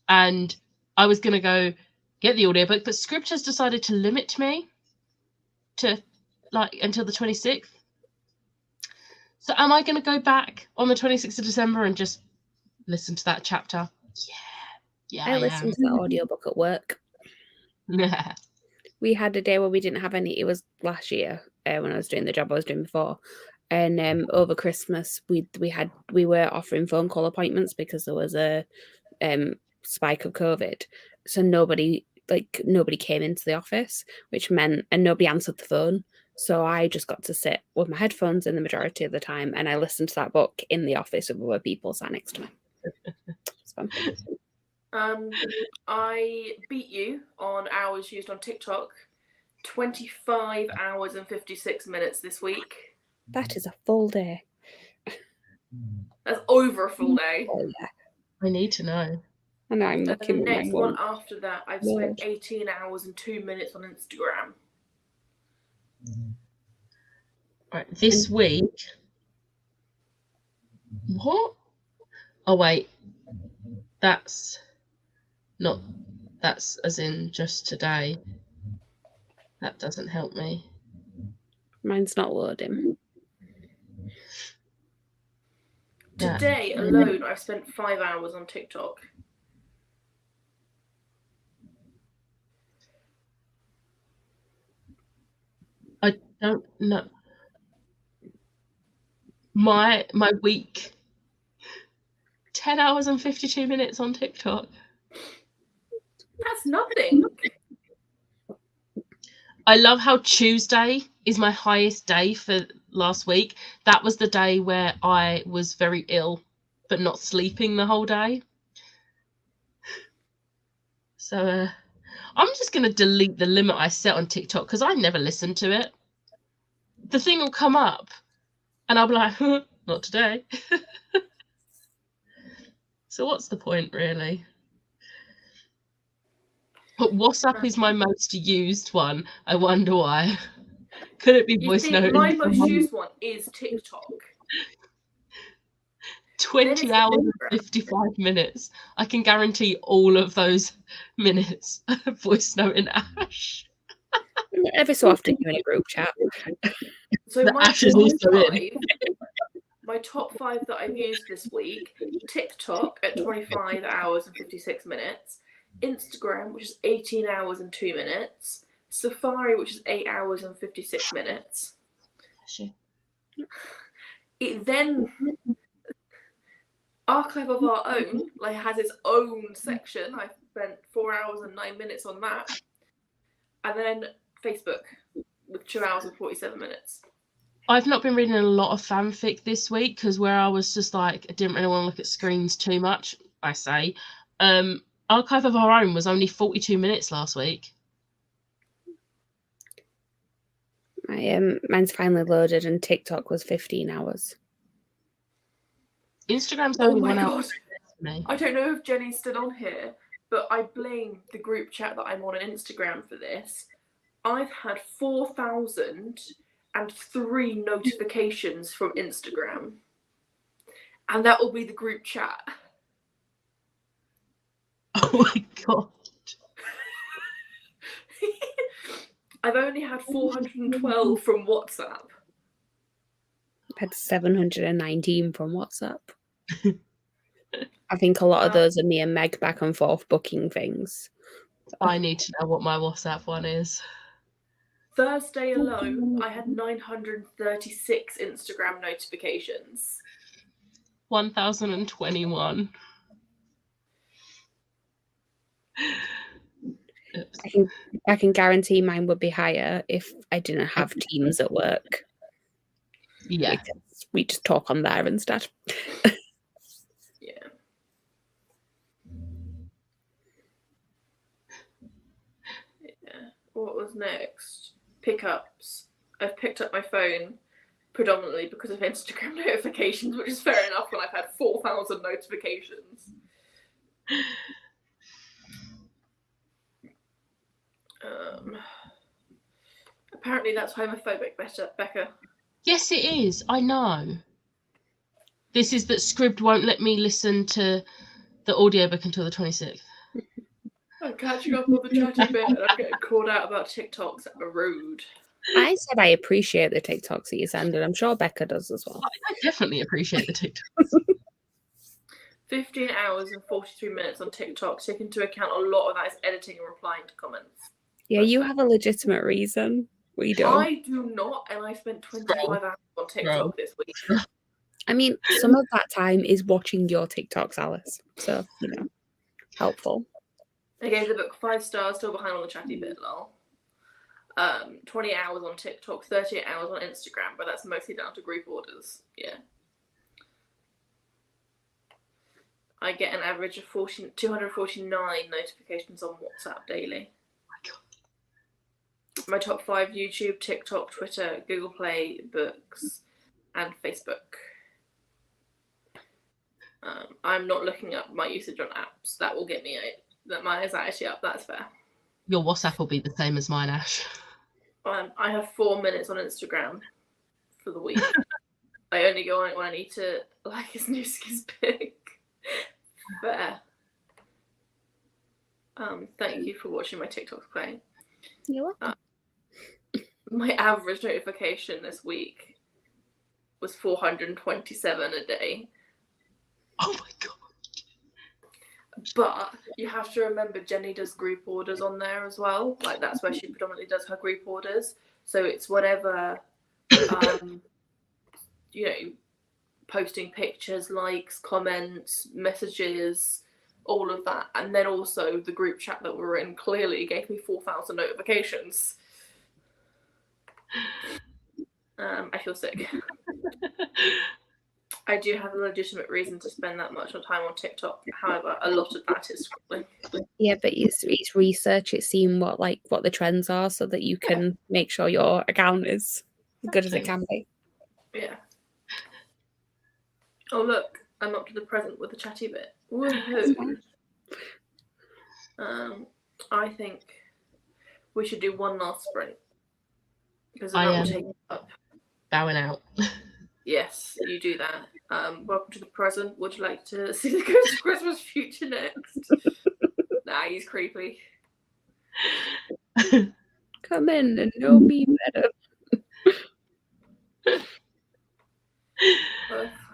And I was going to go get the audiobook, but Script has decided to limit me to like until the 26th. So am I going to go back on the 26th of December and just listen to that chapter? Yeah, I listened to the audiobook at work. Yeah. We had a day where we didn't have any. It was last year when I was doing the job I was doing before. And over Christmas, we were offering phone call appointments because there was a spike of COVID. So nobody came into the office, which meant, and nobody answered the phone. So I just got to sit with my headphones in the majority of the time, and I listened to that book in the office with other people sat next to me. It's fun. I beat you on hours used on TikTok. 25 hours and 56 minutes this week. That is a full day. That's over a full day. Oh yeah. I need to know. And I'm And looking the at my next one one. after that, I've spent 18 hours and 2 minutes on Instagram. Right, this week. What? Oh wait, that's as in just today. That doesn't help me. Mine's not loading. Today alone, I've spent 5 hours on TikTok. I don't know. My week. 10 hours and 52 minutes on TikTok. That's nothing. I love how Tuesday is my highest day for last week. That was the day where I was very ill, but not sleeping the whole day. So I'm just going to delete the limit I set on TikTok because I never listen to it. The thing will come up and I'll be like, not today. So what's the point, really? But WhatsApp is my most used one. I wonder why. Could it be voice note? My most used one is TikTok. 20 hours and 55 minutes. I can guarantee all of those minutes voice note in Ash. Every so often you're in a group chat. So The Ash is also in. My top 5 that I've used this week: TikTok at 25 hours and 56 minutes, Instagram, which is 18 hours and 2 minutes, Safari, which is 8 hours and 56 minutes. It then Archive of Our Own has its own section. I spent 4 hours and 9 minutes on that, and then Facebook with 2 hours and 47 minutes. I've not been reading a lot of fanfic this week because where I was just like, I didn't really want to look at screens too much, I say. Archive of Our Own was only 42 minutes last week. Mine's finally loaded and TikTok was 15 hours. Instagram's only 1 hour. I don't know if Jenny's still on here, but I blame the group chat that I'm on Instagram for this. I've had 4,003 notifications from Instagram, and that will be the group chat. Oh my god. I've only had 412 from WhatsApp. I've had 719 from WhatsApp. I think a lot of those are me and Meg back and forth booking things. I need to know what my WhatsApp one is. Thursday alone, I had 936 Instagram notifications. 1,021. I can guarantee mine would be higher if I didn't have Teams at work. Yeah. We just talk on there instead. Yeah. What was next? Pickups. I've picked up my phone predominantly because of Instagram notifications, which is fair enough when I've had 4,000 notifications. Apparently that's homophobic, Becca. Yes, it is. I know. This is that Scribd won't let me listen to the audiobook until the 26th. I'm catching up on the chatty bit and I'm getting called out about TikToks that are rude. I said I appreciate the TikToks that you send, and I'm sure Becca does as well. I definitely appreciate the TikToks. 15 hours and 43 minutes on TikTok, take into account a lot of that is editing and replying to comments. Yeah, you have a legitimate reason. We don't. I do not, and I spent 25 hours on TikTok this week. I mean, some of that time is watching your TikToks, Alice. So, helpful. I gave the book 5 stars, still behind on the chatty bit, lol. 20 hours on TikTok, 38 hours on Instagram, but that's mostly down to group orders. Yeah. I get an average of 249 notifications on WhatsApp daily. My top 5: YouTube, TikTok, Twitter, Google Play, books, and Facebook. I'm not looking up my usage on apps. That will get me my anxiety up. That's fair. Your WhatsApp will be the same as mine, Ash. I have 4 minutes on Instagram for the week. I only go on it when I need to like his new skis pic. Fair. Thank you for watching my TikToks, Clay. You're welcome. My average notification this week was 427 a day. Oh my god. But you have to remember Jenny does group orders on there as well. Like that's where she predominantly does her group orders. So it's whatever, you know, posting pictures, likes, comments, messages, all of that. And then also the group chat that we're in clearly gave me 4,000 notifications. I feel sick. I do have a legitimate reason to spend that much time on TikTok. However, a lot of that is scrolling. Yeah, but it's research. It's seeing what the trends are, so that you can make sure your account is as good as it can be. Yeah. Oh look, I'm up to the present with the chatty bit. Woohoo! I think we should do one last sprint because then that will take it up. Bowing out. Yes, you do that. Welcome to the present. Would you like to see the Christmas future next? Nah, he's creepy. Come in and know me better.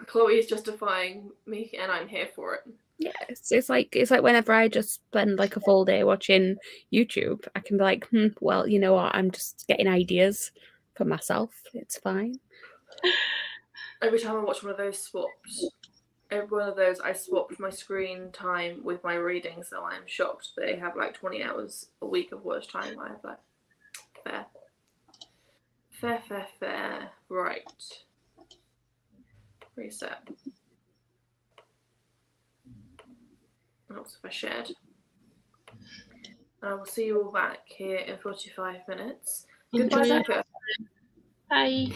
Chloe is justifying me, and I'm here for it. Yes, it's like whenever I just spend like a full day watching YouTube, I can be like, well, you know what? I'm just getting ideas for myself. It's fine. Every time I watch one of those swaps, every one of those, I swapped my screen time with my reading, so I'm shocked they have like 20 hours a week of watch time. I have like, fair. Right. Reset. That's if I shared. I will see you all back here in 45 minutes. Goodbye, Becca. Bye.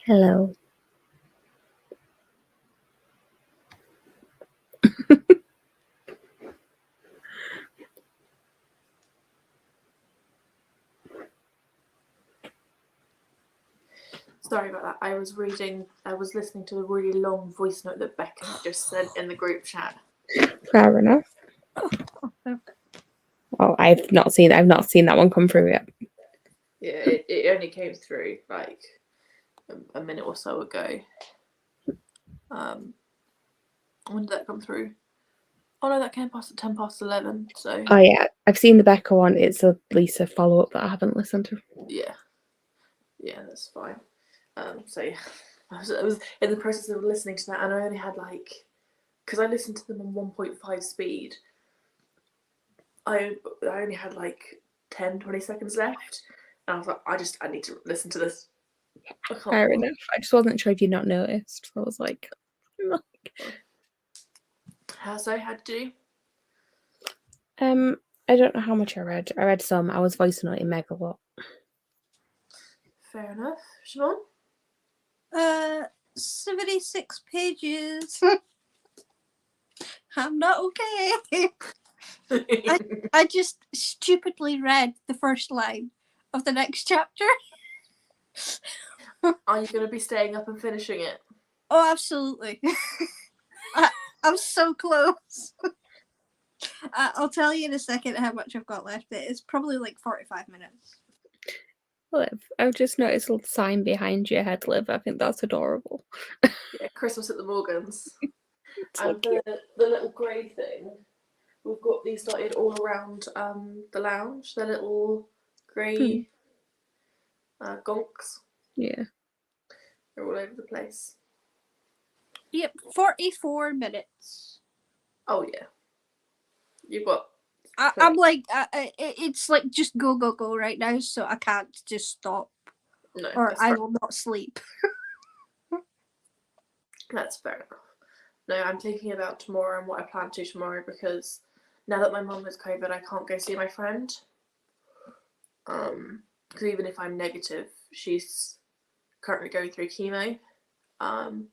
Hello. Sorry about that. I was listening to a really long voice note that Becca had just sent in the group chat. Fair enough. Oh, I've not seen that one come through yet. Yeah, it only came through like a minute or so ago. When did that come through? Oh no, that came past at 11. So Oh yeah, I've seen the Becca one. It's a Lisa follow-up that I haven't listened to. yeah, that's fine. So yeah, I was in the process of listening to that, and I only had because I listened to them on 1.5 speed. I only had 10-20 seconds left, and I was like, I need to listen to this. Fair enough. I just wasn't sure if you'd not noticed. So I was like, How'd you do? I don't know how much I read. I read some. I was voice noting Meg a lot. Fair enough. Siobhan? 76 pages. I'm not okay. I just stupidly read the first line of the next chapter. Are you going to be staying up and finishing it? Oh, absolutely. I'm so close. I'll tell you in a second how much I've got left. It's probably 45 minutes. Liv, I've just noticed a little sign behind your head, Liv. I think that's adorable. Yeah, Christmas at the Morgans. And the little grey thing, we've got these dotted all around the lounge. They're little grey gonks. Yeah. They're all over the place. Yep, 44 minutes. Oh yeah. You've got... I'm it's just go right now, so I can't just stop. No, or I will not sleep. That's fair enough. No, I'm thinking about tomorrow and what I plan to do tomorrow, because now that my mum has COVID, I can't go see my friend. Because even if I'm negative, she's currently going through chemo, and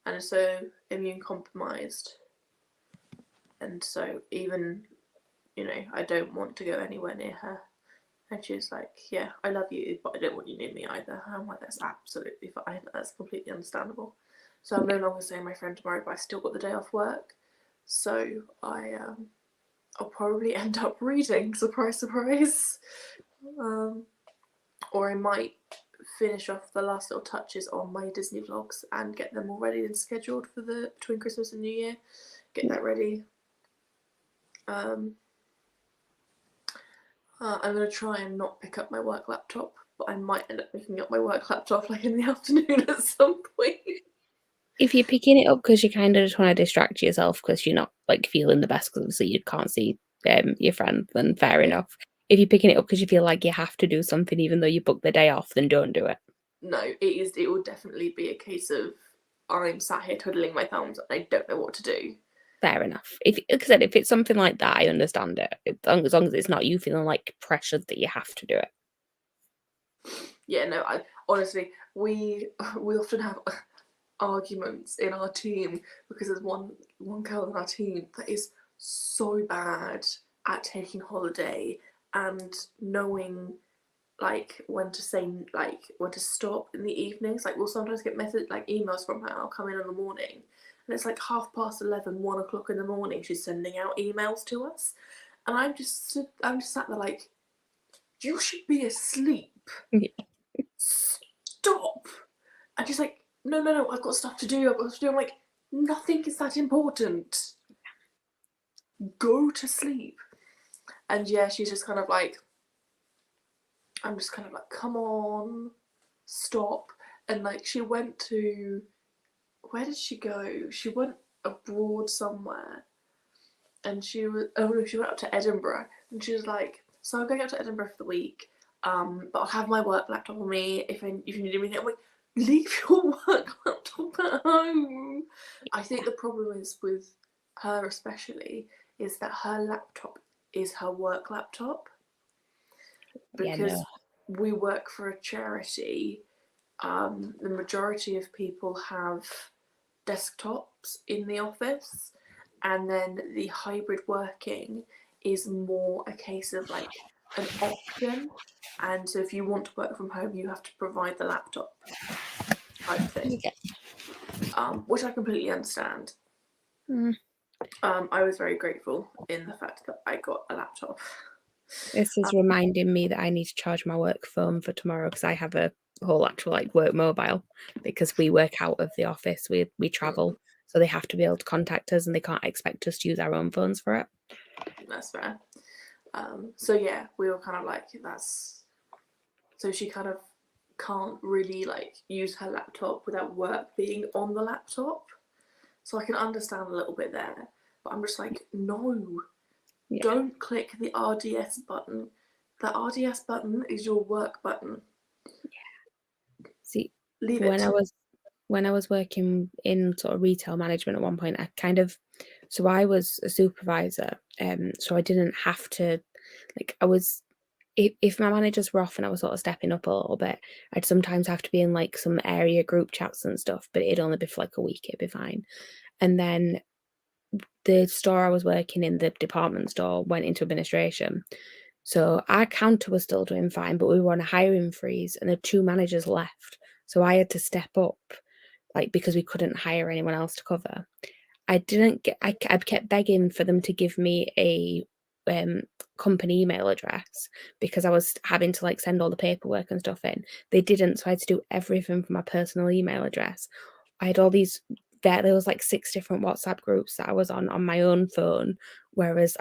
is so immune compromised. And so even, I don't want to go anywhere near her. And she's like, yeah, I love you, but I don't want you near me either. And I'm like, that's absolutely fine. That's completely understandable. So I'm no longer seeing my friend tomorrow, but I still got the day off work. So I'll probably end up reading, surprise, surprise. Or I might finish off the last little touches on my Disney vlogs and get them all ready and scheduled for the between Christmas and New Year. Get that ready. I'm going to try and not pick up my work laptop, but I might end up picking up my work laptop in the afternoon at some point. If you're picking it up because you kind of just want to distract yourself because you're not feeling the best because obviously you can't see your friend, then fair enough. If you're picking it up because you feel like you have to do something even though you booked the day off, then don't do it. No, it will definitely be a case of I'm sat here twiddling my thumbs and I don't know what to do. Fair enough. Like I said, if it's something like that, I understand it. As long as it's not you feeling pressured that you have to do it. Yeah, no, honestly, we often have arguments in our team because there's one girl in our team that is so bad at taking holiday and knowing when to say when to stop in the evenings. We'll sometimes get emails from her. I'll come in the morning and it's 11:30, 1 o'clock in the morning. She's sending out emails to us, and I'm just sat there you should be asleep. Stop. And she's like, no, I've got stuff to do. I'm like, nothing is that important. Go to sleep. And yeah, she's just kind of I'm just kind of come on, stop. And she went to, where did she go? She went abroad somewhere. And she went up to Edinburgh. And she was like, so I'm going up to Edinburgh for the week. But I'll have my work laptop on me if you need anything. I'm like, leave your work laptop at home. I think the problem is with her especially is that her laptop is her work laptop. Because we work for a charity the majority of people have desktops in the office, and then the hybrid working is more a case of like an option. And so if you want to work from home, you have to provide the laptop type thing, which I completely understand. I was very grateful in the fact that I got a laptop. This is reminding me that I need to charge my work phone for tomorrow, because I have a whole actual like work mobile, because we work out of the office, we travel, so they have to be able to contact us and they can't expect us to use our own phones for it. That's fair. So yeah, we were kind of like, that's, so she kind of can't really like use her laptop without work being on the laptop. So I can understand a little bit there, but I'm just like, no, don't click the RDS button. The RDS button is your work button. See, Leave when it. when I was working in sort of retail management at one point, I kind of, so I was a supervisor, so I didn't have to, like, I was, if my managers were off and I was sort of stepping up a little bit, I'd sometimes have to be in like some area group chats and stuff, but it'd only be for like a week, it'd be fine. And then the store I was working in, the department store, went into administration. So our counter was still doing fine, but we were on a hiring freeze and the 2 managers left. So I had to step up, like, because we couldn't hire anyone else to cover. I kept begging for them to give me a company email address, because I was having to like send all the paperwork and stuff in. They didn't, so I had to do everything from my personal email address. I had all these, there was like 6 different WhatsApp groups that I was on my own phone, whereas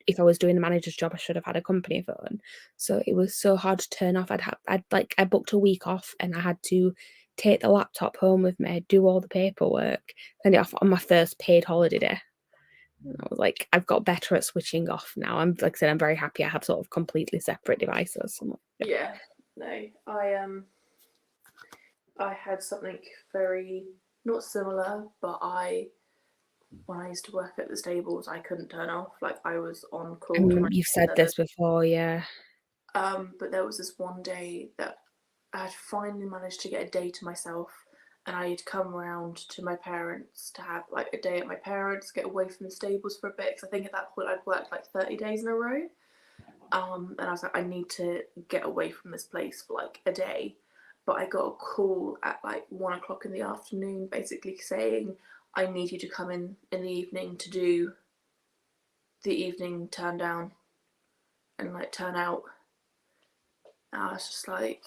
if I was doing the manager's job, I should have had a company phone. So it was so hard to turn off. I booked a week off and I had to take the laptop home with me, do all the paperwork, send it off on my first paid holiday day. And I was like, I've got better at switching off now. I'm, like I said, I'm very happy I have sort of completely separate devices. Yeah, no, I had something very not similar, but when I used to work at the stables, I couldn't turn off. Like, I was on call. I mean, you've said this before, yeah. But there was this one day that I had finally managed to get a day to myself, and I had come around to my parents to have like a day at my parents, get away from the stables for a bit, because I think at that point I'd worked like 30 days in a row. And I was like, I need to get away from this place for like a day. But I got a call at like 1 o'clock in the afternoon, basically saying, I need you to come in the evening to do the evening turn down and like turn out. And I was just like,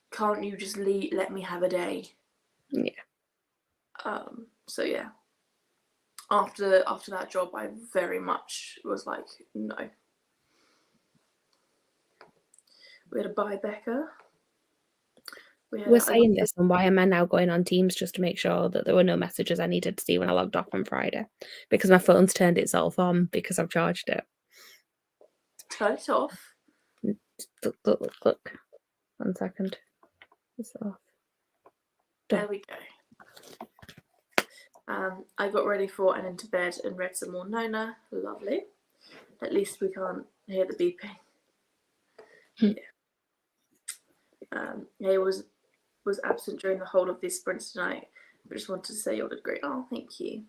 can't you just let me have a day? Yeah. So yeah. After that job, I very much was like, no. We had a bye, Becca. We're saying this, and why am I now going on Teams just to make sure that there were no messages I needed to see when I logged off on Friday? Because my phone's turned itself on because I've charged it. Turn it off. Look. 1 second. It's off. There we go. I got ready for and into bed and read some more Nona. Lovely. At least we can't hear the beeping. Yeah. He was absent during the whole of these sprints tonight, but just wanted to say you all did great. Oh, thank you.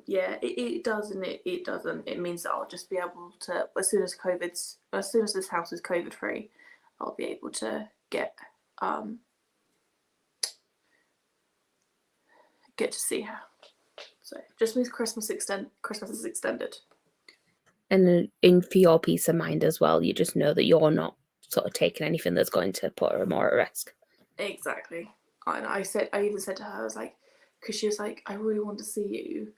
Yeah, it does and it doesn't. It means that I'll just be able to, as soon as this house is COVID free, I'll be able to get to see her. So just means Christmas is extended. And for your peace of mind as well, you just know that you're not sort of taking anything that's going to put her more at risk. Exactly. And I even said to her, I was like, because she was like, I really want to see you,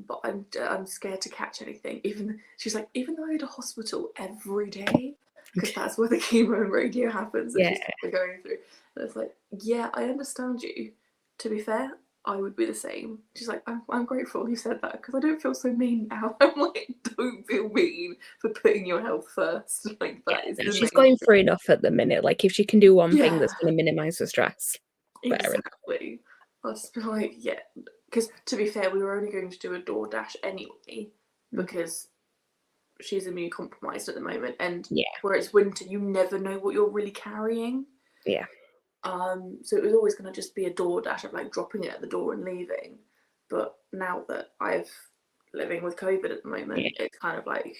but I'm scared to catch anything. She's like, even though I go to hospital every day, because that's where the chemo and radio happens. Yeah. She's going through. And it's like, yeah, I understand you. To be fair, I would be the same. She's like, I'm grateful you said that, because I don't feel so mean now. I'm like, don't feel mean for putting your health first. Like, that is she's going through enough at the minute. Like, if she can do one thing that's going to minimise the stress. Exactly. I'll just be like, yeah. Because to be fair, we were only going to do a DoorDash anyway, because she's immune compromised at the moment, and Yeah. where it's winter, you never know what you're really carrying. Yeah. So it was always going to just be a DoorDash of like dropping it at the door and leaving. But now that I've living with COVID at the moment, it's kind of like,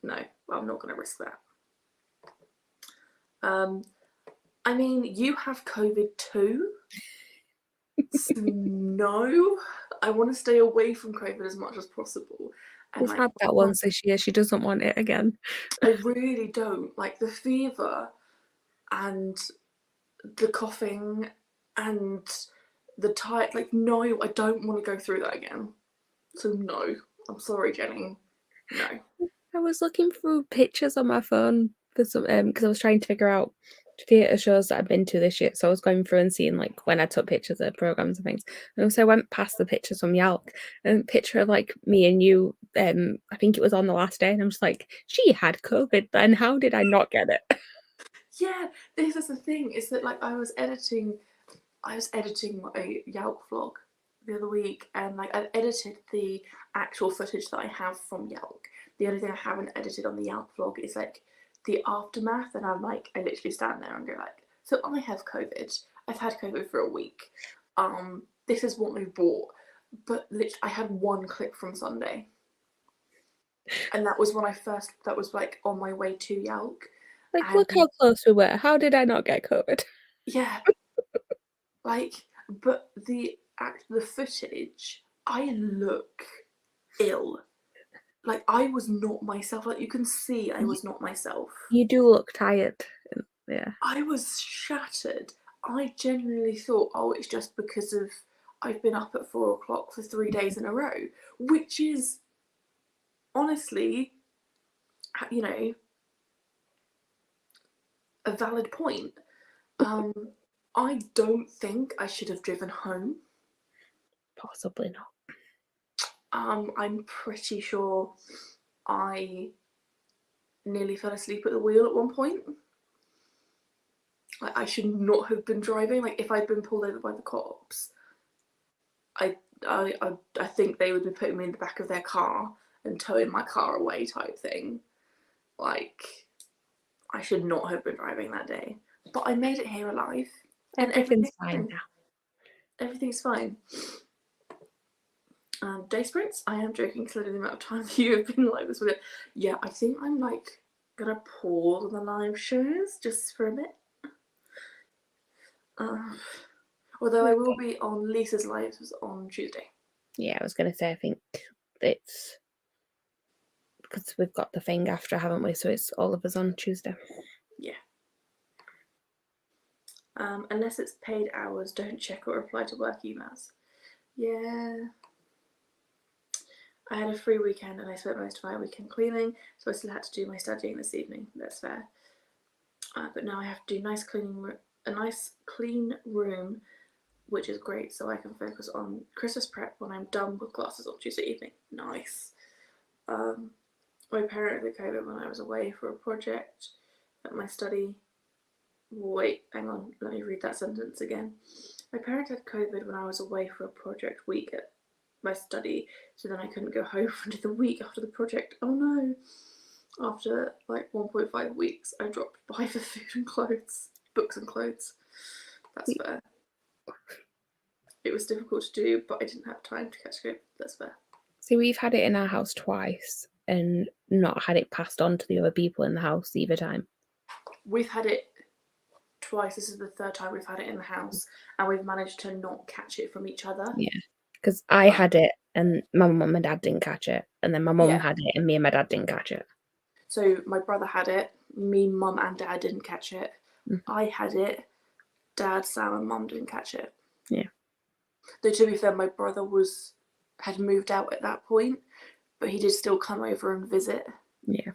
no, I'm not going to risk that. I mean, you have COVID too. So no, I want to stay away from COVID as much as possible. And We've had that once this year. She doesn't want it again. I really don't. Like the fever and the coughing and the tired, like, no, I don't want to go through that again. So no, I'm sorry, Jenny. No. I was looking through pictures on my phone for some because I was trying to figure out theatre shows that I've been to this year. So I was going through and seeing like when I took pictures of programs and things. And also I went past the pictures from Yalk and a picture of like me and you. I think it was on the last day, and I'm just like, she had COVID. Then how did I not get it? Yeah, this is the thing. Is that like I was editing my Yalk vlog the other week, and like I've edited the actual footage that I have from Yalk. The only thing I haven't edited on the Yalk vlog is like the aftermath, and I'm like, I literally stand there and go like, so I have COVID. I've had COVID for a week. This is what we bought, but literally I had one clip from Sunday, and that was when that was like on my way to Yalk. Like, look how close we were. How did I not get COVID? Yeah. Like, but the footage, I look ill. Like, I was not myself. Like, you can see I was not myself. You do look tired. Yeah. I was shattered. I genuinely thought, oh, it's just because of I've been up at 4 o'clock for 3 days in a row, which is honestly, you know, a valid point. I don't think I should have driven home. Possibly not. I'm pretty sure I nearly fell asleep at the wheel at one point. Like, I should not have been driving. Like, if I'd been pulled over by the cops, I think they would be putting me in the back of their car and towing my car away type thing. Like, I should not have been driving that day. But I made it here alive. And Everything's fine now. Everything's fine. Day sprints, I am joking considering the amount of time you have been live with it. Yeah, I think I'm like gonna pause on the live shows just for a bit. Although I will be on Lisa's lives on Tuesday. Yeah, I was gonna say I think it's because we've got the thing after, haven't we? So it's all of us on Tuesday. Yeah. Unless it's paid hours, don't check or reply to work emails. Yeah. I had a free weekend and I spent most of my weekend cleaning, so I still had to do my studying this evening. That's fair. But now I have to do a nice clean room, which is great, so I can focus on Christmas prep when I'm done with classes on Tuesday evening. Nice. My parent got COVID when I was away for a project at my study. Wait, hang on, let me read that sentence again. My parents had COVID when I was away for a project week at my study, so then I couldn't go home for the week after the project. Oh no. After like 1.5 weeks, I dropped by for food and clothes, books and clothes. That's fair. It was difficult to do, but I didn't have time to catch up. That's fair. See, we've had it in our house twice and not had it passed on to the other people in the house either time. We've had it twice. This is the third time we've had it in the house, and we've managed to not catch it from each other. Yeah, because I had it and my mum and dad didn't catch it, and then my mum had it and me and my dad didn't catch it. So my brother had it, me, mum and dad didn't catch it. I had it, dad, Sam and mum didn't catch it. Yeah. Though to be fair, my brother had moved out at that point, but he did still come over and visit. Yeah.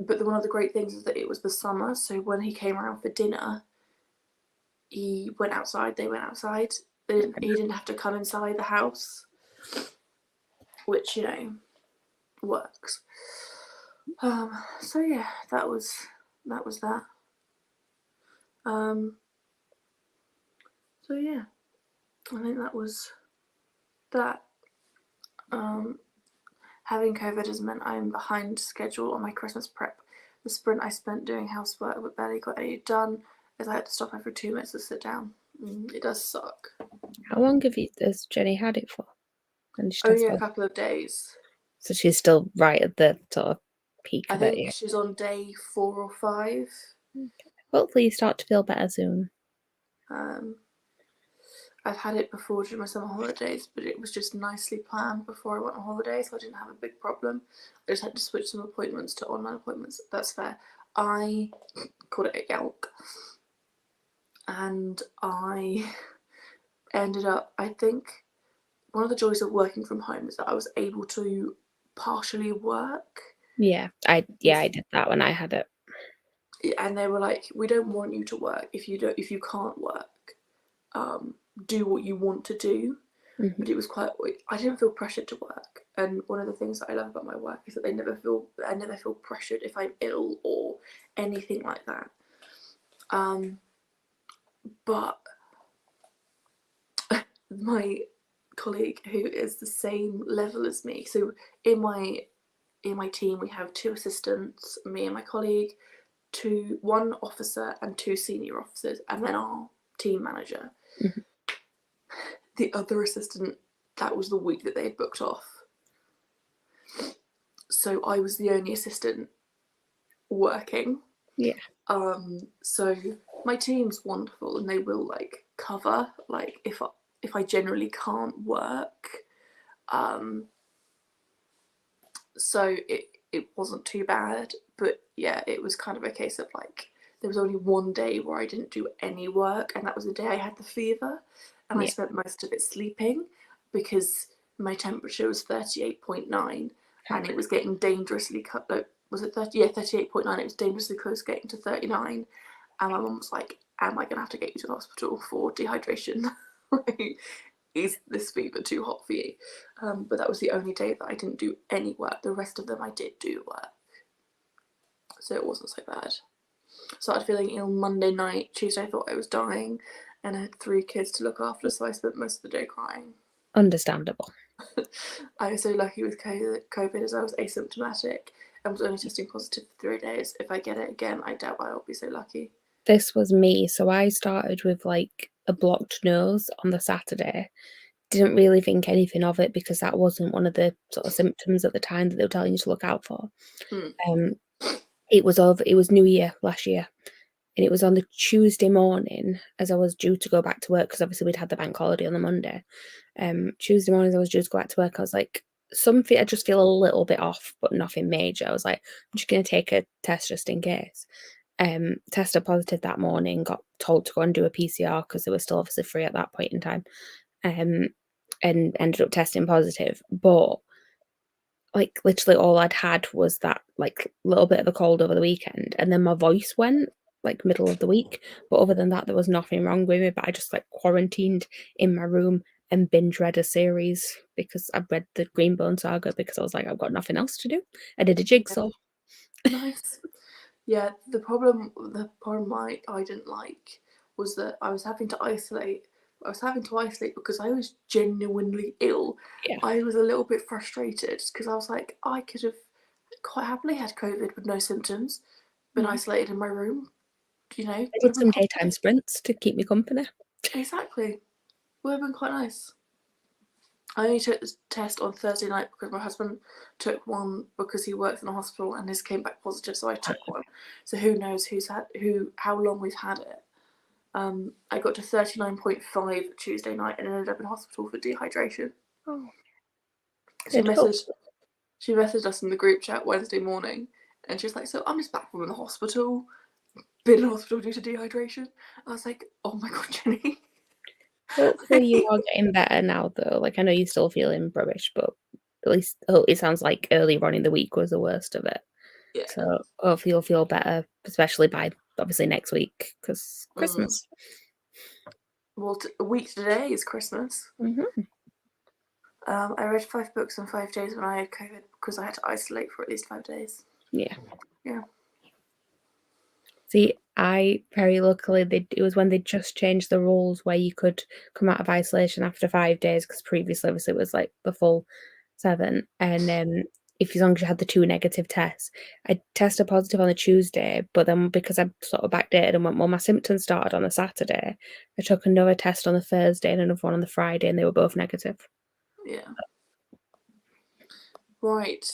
But one of the great things is that it was the summer, so when he came around for dinner, he went outside, they went outside. He didn't have to come inside the house, which, you know, works. So yeah, that was that. So yeah, I think that was that. Having COVID has meant I'm behind schedule on my Christmas prep. The sprint I spent doing housework but barely got any done, as I had to stop every 2 minutes to sit down. It does suck. How long has Jenny had it for? And she Only tested a couple of days. So she's still right at the sort of peak I of it. think Yeah. she's on day 4 or 5. Hopefully you start to feel better soon. I've had it before during my summer holidays, but it was just nicely planned before I went on holiday, so I didn't have a big problem. I just had to switch some appointments to online appointments. That's fair. I caught it at Yelk, and I ended up, I think, one of the joys of working from home is that I was able to partially work. Yeah, I did that when I had it. And they were like, we don't want you to work if you can't work. Do what you want to do. But it was I didn't feel pressured to work. And one of the things that I love about my work is that I never feel pressured if I'm ill or anything like that. But my colleague, who is the same level as me, so in my team we have 2 assistants, me and my colleague, 1 officer and 2 senior officers, and then our team manager. The other assistant, that was the week that they had booked off, so I was the only assistant working. Yeah. So my team's wonderful, and they will like cover like if I generally can't work. So it wasn't too bad, but yeah, it was kind of a case of like there was only one day where I didn't do any work, and that was the day I had the fever, and I spent most of it sleeping because my temperature was 38.9 and it was getting dangerously was it 30? Yeah, 38.9. It was dangerously close getting to 39, and my mum was like, am I gonna have to get you to the hospital for dehydration? Is this fever too hot for you? But that was the only day that I didn't do any work. The rest of them I did do work, so it wasn't so bad. Started feeling ill Monday night. Tuesday I thought I was dying, and I had 3 kids to look after, so I spent most of the day crying. Understandable. I was so lucky with COVID as I was asymptomatic and was only testing positive for 3 days. If I get it again, I doubt I'll be so lucky. This was me. So I started with like a blocked nose on the Saturday. Didn't really think anything of it because that wasn't one of the sort of symptoms at the time that they were telling you to look out for. It was New Year last year, and it was on the Tuesday morning as I was due to go back to work, because obviously we'd had the bank holiday on the Monday. Tuesday morning as I was due to go back to work, I was like, I just feel a little bit off, but nothing major. I was like, I'm just going to take a test just in case. Tested positive that morning, got told to go and do a PCR because they were still obviously free at that point in time, and ended up testing positive. But like literally all I'd had was that like little bit of a cold over the weekend, and then my voice went like middle of the week. But other than that, there was nothing wrong with me. But I just like quarantined in my room and binge read a series because I read the Greenbone Saga because I was like, I've got nothing else to do. I did a jigsaw. Nice. Yeah, the problem I didn't like was that I was having to isolate. Because I was genuinely ill. Yeah. I was a little bit frustrated because I was like, I could have quite happily had COVID with no symptoms, been isolated in my room, you know. I did some daytime sprints to keep me company. Exactly. Would have been quite nice. I only took the test on Thursday night because my husband took one because he works in a hospital and his came back positive, so I took one. So who knows how long we've had it. I got to 39.5 Tuesday night and ended up in hospital for dehydration. Oh. She messaged us in the group chat Wednesday morning, and she was like, so I'm just back from the hospital, been in hospital due to dehydration. I was like, oh my god, Jenny. Hopefully you are getting better now though. Like I know you're still feeling rubbish, but at least it sounds like earlier on in the week was the worst of it. Yeah. So hopefully you'll feel better, especially by obviously next week because Christmas. Well, a week today is Christmas. I read 5 books in 5 days when I had COVID because I had to isolate for at least 5 days. Yeah. Yeah. See, I very luckily it was when they just changed the rules where you could come out of isolation after 5 days, because previously obviously it was like the full 7, and if as long as you had the 2 negative tests. I tested positive on the Tuesday, but then because I sort of backdated and went, well, my symptoms started on the Saturday, I took another test on the Thursday and another one on the Friday, and they were both negative. Yeah. Right.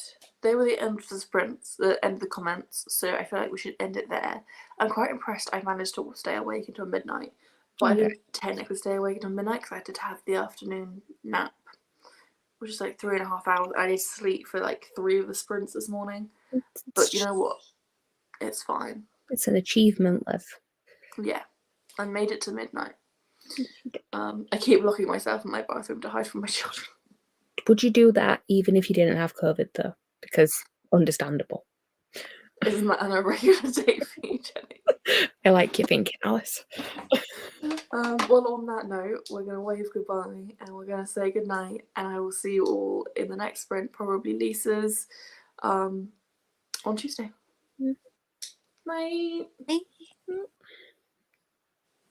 They were the end of the sprints, the end of the comments, so I feel like we should end it there. I'm quite impressed I managed to stay awake until midnight, but I didn't technically stay awake until midnight because I had to have the afternoon nap, which is like 3.5 hours. I need to sleep for like 3 of the sprints this morning, but you know what? It's fine. It's an achievement, Liv. Yeah, I made it to midnight. I keep locking myself in my bathroom to hide from my children. Would you do that even if you didn't have COVID, though? Because understandable. Isn't that on a regular day for you, Jenny? I like your thinking, Alice. Well, on that note, we're going to wave goodbye and we're going to say goodnight, and I will see you all in the next sprint, probably Lisa's, on Tuesday. Bye. Bye.